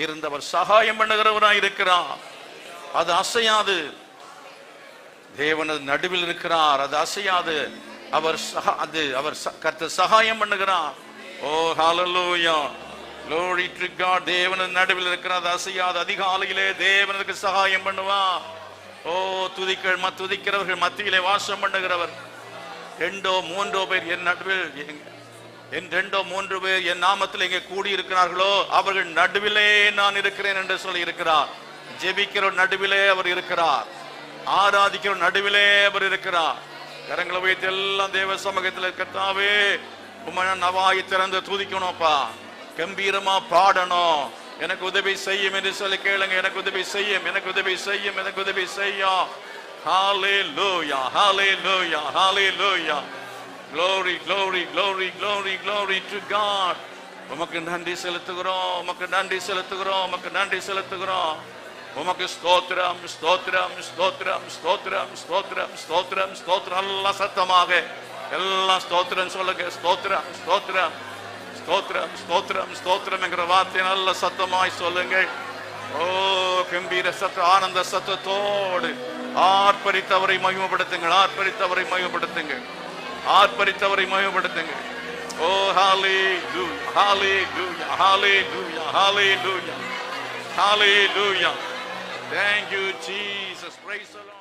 இருந்தவர் சகாயம் பண்ணுகிறவராய் இருக்கிறார். அது அசையாது. தேவனது நடுவில் இருக்கிறார், அது அசையாது. அவர் கர்த்தர் சகாயம் பண்ணுகிறார். ஓ ஹல்லேலூயா. Glory to God. தேவன் நடுவில் இருக்கிறார், அசையாத அதிகாலையிலே தேவனுக்கு சகாயம் பண்ணுவார். ஓ துதிக்கிறவர்கள் மத்தியிலே வாசம் பண்ணுகிறவர். 2-3 பேர் என் நடுவில், என் 2-3 பேர் என் நாமத்தில் எங்கே கூடியிருக்கிறார்களோ அவர்கள் நடுவிலே நான் இருக்கிறேன் என்று சொல்லி இருக்கிறார். ஜெபிக்கிற நடுவிலே அவர் இருக்கிறார், ஆராதிக்கிற நடுவிலே அவர் இருக்கிறார். கரங்களை வைத்து எல்லாம் தேவ சமூகத்தில் கர்த்தாவே உம்மை நவாய் திறந்து துதிக்கணும்ப்பா, கம்பீரமா பாடணும், எனக்கு உதவி செய்யும் என்று சொல்லி கேளுங்க. எனக்கு உதவி செய்யும், எனக்கு உதவி செய்யும், எனக்கு உதவி செய்யும். Hallelujah, hallelujah, hallelujah. Glory, glory, glory, glory, glory to God. உமக்கு நன்றி செலுத்துகிறோம், உமக்கு நன்றி செலுத்துகிறோம், உமக்கு நன்றி செலுத்துகிறோம். உமக்கு ஸ்தோத்திரம், ஸ்தோத்திரம், ஸ்தோத்திரம், ஸ்தோத்திரம், ஸ்தோத்திரம், ஸ்தோத்திரம், ஸ்தோத்திரம். எல்லாம் சத்தமாக எல்லாம் ஸ்தோத்திரம் சொல்லுங்க. ஸ்தோத்திரம், ஸ்தோத்திரம், ஸ்தோத்திரம், ஸ்தோத்திரம், ஸ்தோத்திரம் என்கிற வார்த்தை நல்ல சத்தமாய் சொல்லுங்கள். ஓ கம்பீர சத்த ஆனந்த சத்தத்தோடு ஆர்ப்பரித்தவரை மகிமைப்படுத்துங்கள், ஆர்ப்பரித்தவரை மகிமைப்படுத்துங்கள், ஆர்ப்பரித்தவரை மகிமைப்படுத்துங்கள். ஓ ஹalleluya, hallelujah, hallelujah, hallelujah, hallelujah. Thank you Jesus. Praise the Lord.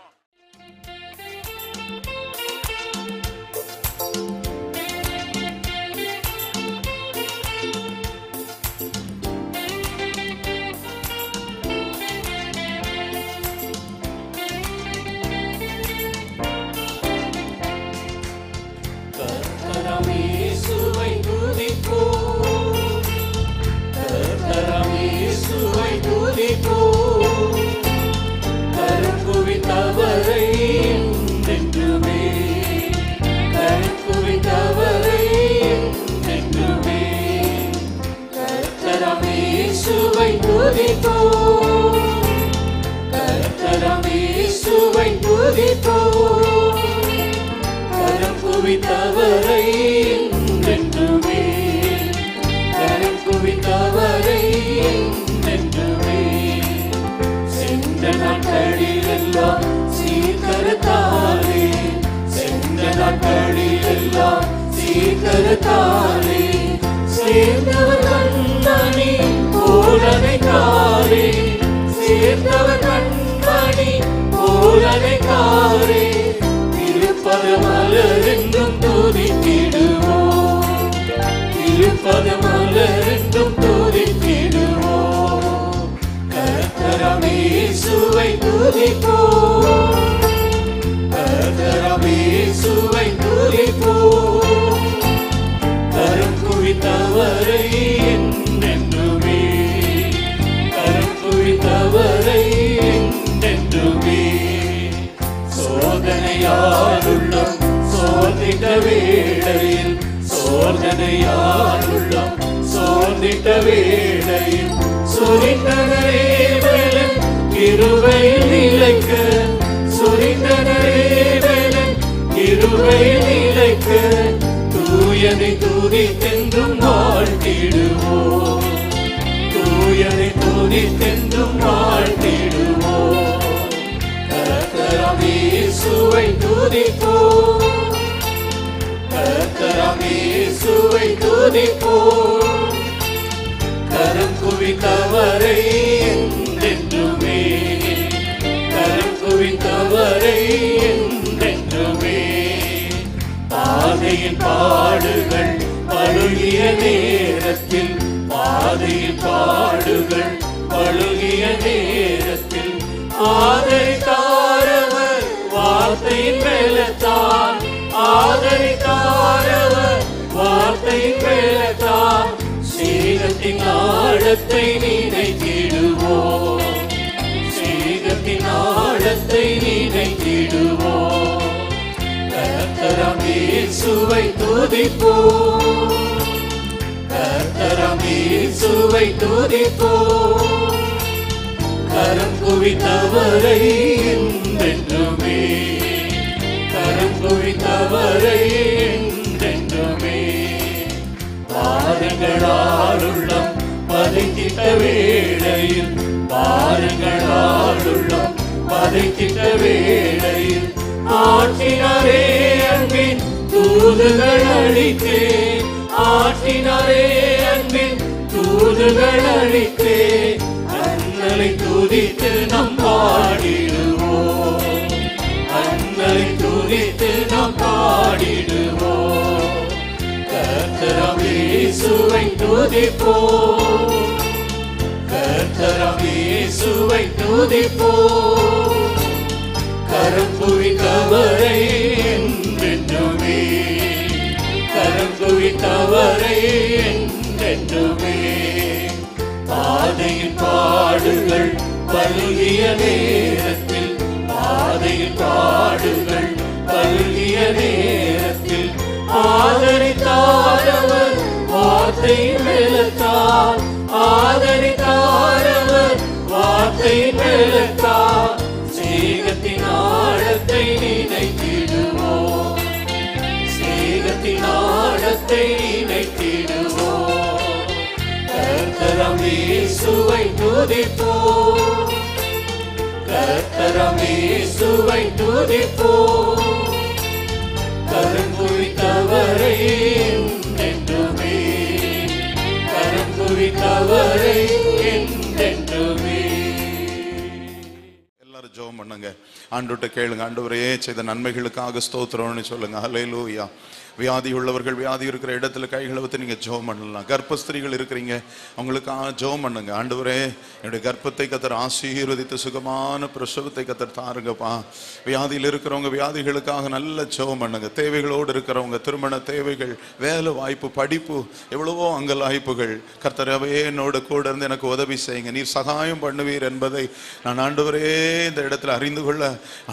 தூதுகள் புகழளித்தே அண்ணலை துதித்து நாம் பாடிடுவோம். அண்ணலை துதித்து நாம் பாடிடுவோம். கர்த்தராம் இயேசுவை துதிப்போம். கர்த்தராம் இயேசுவை துதிப்போம். கரம் குவித்தவரை என்றென்றுமே, கரம் குவித்தவரை என்றென்றுமே. பாதையில் பாடுகள் பல்கிய நேரத்தில், பாதையில் பாடுகள் பல்கிய நேரத்தில் ஆதரித்தாரவர் வார்த்தை வெள்ளத்தார். ஆதரித்தாரவர் வார்த்தை வெள்ளத்தார். சேகத்தின் ஆழத்தை நினைத்திடுவோம். சேகத்தின் ஆழத்தை நினைத்திடுவோம். கர்த்தராம் இயேசுவை துதிப்போம். கர்த்தராம் இயேசுவை துதிப்போம். கரம் குவித்தவரை என்றென்றுமே, கரம் குவித்தவரை என்றென்றுமே. எல்லாரும் ஜெபம் பண்ணுங்க. ஆண்டவர்ட்ட கேளுங்க, ஆண்டவரே செய்த நன்மைகளுக்காக ஸ்தோத்திரம்னு சொல்லுங்க. ஹல்லேலூயா. வியாதி உள்ளவர்கள் வியாதி இருக்கிற இடத்துல கைகளை வைத்து நீங்க ஜெபம் பண்ணலாம். கர்ப்பஸ்திரீகள் இருக்கிறீங்க, அவங்களுக்காக ஜெபம் பண்ணுங்க. ஆண்டவரே என்னுடைய கர்ப்பத்தை கர்த்தர் ஆசீர்வதித்து சுகமான பிரசவத்தை கர்த்தர் தாருங்கப்பா. வியாதியில் இருக்கிறவங்க வியாதிகளுக்காக நல்ல ஜெபம் பண்ணுங்க. தேவைகளோடு இருக்கிறவங்க திருமண தேவைகள், வேலை வாய்ப்பு, படிப்பு, எவ்வளவோ அங்கலாய்ப்புகள், கர்த்தரவே என்னோட கூட இருந்து எனக்கு உதவி செய்யுங்க, நீர் சகாயம் பண்ணுவீர் என்பதை நான் ஆண்டவரே இந்த இடத்துல அறிந்து கொள்ள,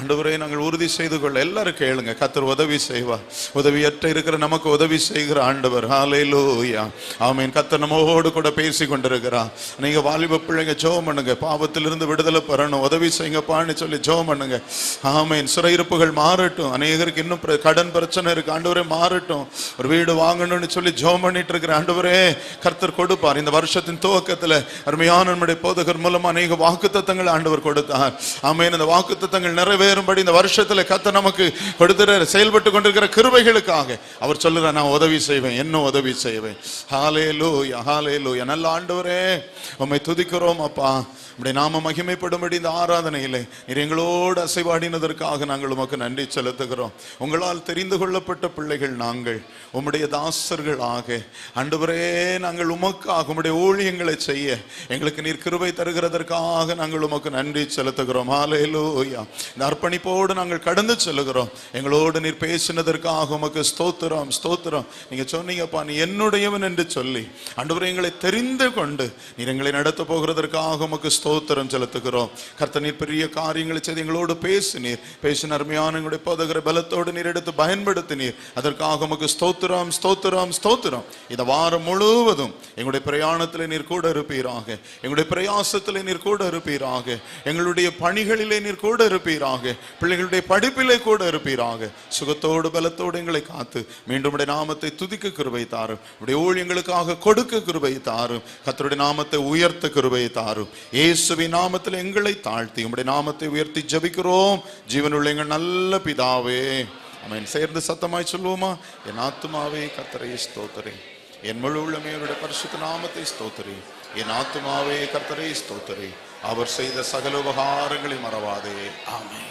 ஆண்டவரே நாங்கள் உறுதி செய்து கொள்ள எல்லாரும் கேளுங்க. கர்த்தர் உதவி செய்வார். உதவியற்ற இருக்கிற நமக்கு உதவி செய்கிற ஆண்டவர். ஹல்லேலூயா. ஆமென். கர்த்தர் நம்மோடு கூட பேசி கொண்டிருக்கிறார். நீங்க வாலிப பிள்ளைங்க ஜெபம் பண்ணுங்க. பாவத்திலிருந்து விடுதலை பெறணும், உதவி செய்யுங்கப்பான்னு சொல்லி ஜெபம் பண்ணுங்க. ஆமென். சிறையிருப்புகள் மாறட்டும். அநேகருக்கு இன்னும் கடன் பிரச்சனை இருக்கு, ஆண்டவரே மாறட்டும். ஒரு வீடு வாங்கணும்னு சொல்லி ஜெபம் பண்ணிட்டு இருக்கிற ஆண்டவரே கர்த்தர் கொடுப்பார். இந்த வருஷத்தின் துவக்கத்துல அருமையான நம்முடைய போதகர் மூலமா அநேக வாக்குத்தத்தங்கள் ஆண்டவர் கொடுத்தார். ஆமென். இந்த வாக்குத்தத்தங்கள் நிறைவேறும்படி இந்த வருஷத்துல கர்த்தர் நமக்கு கொடுத்து செயல்பட்டு கொண்டிருக்கிற கிருபைகளுக்காக அவர் சொல்லுற நான் உதவி செய்வேன், என்ன உதவி செய்வேன். ஹல்லேலூயா. ஹல்லேலூயா. நல்ல ஆண்டவரே உம்மை துதிக்கிறோம் அப்பா. உம்முடைய நாம மகிமைப்படும்படி இந்த ஆராதனையிலே நீர் எங்களோடு அசைவாடினதற்காக நாங்கள் உமக்கு நன்றி செலுத்துகிறோம். உங்களால் தெரிந்து கொள்ளப்பட்ட பிள்ளைகள் நாங்கள், உம்முடைய தாசர்கள் ஆக ஆண்டவரே நாங்கள் உமக்காக உம்முடைய ஊழியங்களை செய்ய எங்களுக்கு நீர் கிருபை தருகிறதற்காக நாங்கள் உமக்கு நன்றி செலுத்துகிறோம். ஹல்லேலூயா. இந்த அர்ப்பணிப்போடு நாங்கள் கடந்து செல்லுகிறோம். எங்களோடு நீர் பேசினதற்காக உமக்கு ஸ்தோத்திரம், ஸ்தோத்திரம். நீங்க சொன்னீங்கப்பா நீ என்னுடையவன் என்று சொல்லி ஆண்டவரே எங்களை தெரிந்து கொண்டு நீர் எங்களை நடத்த போகிறதற்காக உமக்கு ஸ்தோத்திரம் செலுத்துகிறோம். கர்த்தர் நீர் பெரிய காரியங்களை செய்து எங்களோடு பேசினீர். பேசின அருமையான எங்களுடைய போதகரை பலத்தோடு நீர் எடுத்து பயன்படுத்தினீர். அதற்காக உமக்கு ஸ்தோத்திரம், ஸ்தோத்திரம், ஸ்தோத்திரம். இந்த வாரம் முழுவதும் எங்களுடைய பிரயாணத்தில் நீர் கூட இருப்பீராக, எங்களுடைய பிரயாசத்தில் நீர் கூட இருப்பீராக, எங்களுடைய பணிகளிலே நீர் கூட இருப்பீராக, பிள்ளைகளுடைய படிப்பிலே கூட இருப்பீராக. சுகத்தோடு பலத்தோடு எங்களை காத்து மீண்டும் உடைய நாமத்தை துதிக்க கிருபை தாரும். உடைய ஊழியங்களுக்காக கொடுக்க கிருபை தாரும். கர்த்தருடைய நாமத்தை உயர்த்த கிருபை தாரும். இயேசுவின் நாமத்தில் எங்களை தாழ்த்தி உம்முடைய நாமத்தை உயர்த்தி ஜெபிக்கிறோம் ஜீவனுள்ள எங்கள் நல்ல பிதாவே. ஆமென். சேர்ந்து சத்தமாய் சொல்லுவோமா? என் ஆத்துமாவே கர்த்தரை ஸ்தோத்திரி, என் முழு உள்ளமே அவருடைய பரிசுத்த நாமத்தை ஸ்தோத்திரி. என் ஆத்துமாவே கர்த்தரை ஸ்தோத்திரி, அவர் செய்த சகல உபகாரங்களை மறவாதே. ஆமென்.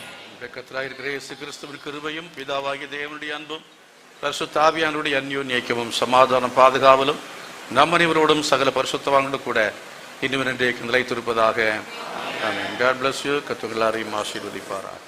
கர்த்தராகிய இயேசு கிறிஸ்துவின் கிருபையும் பிதாவாகிய தேவனுடைய அன்பும் பரிசுத்த ஆவியானவருடைய அந்யோன்ய ஐக்கியமும் சமாதானம் பாதுகாவலும் நம் அனைவரோடும் சகல பரிசுத்தவான்களோடு கூட இன்னும் இன்றைக்கு நிலைத்திருப்பதாக. ஆமென். God bless you. கர்த்தர் எல்லாரையும் ஆசீர்வதிப்பாராக.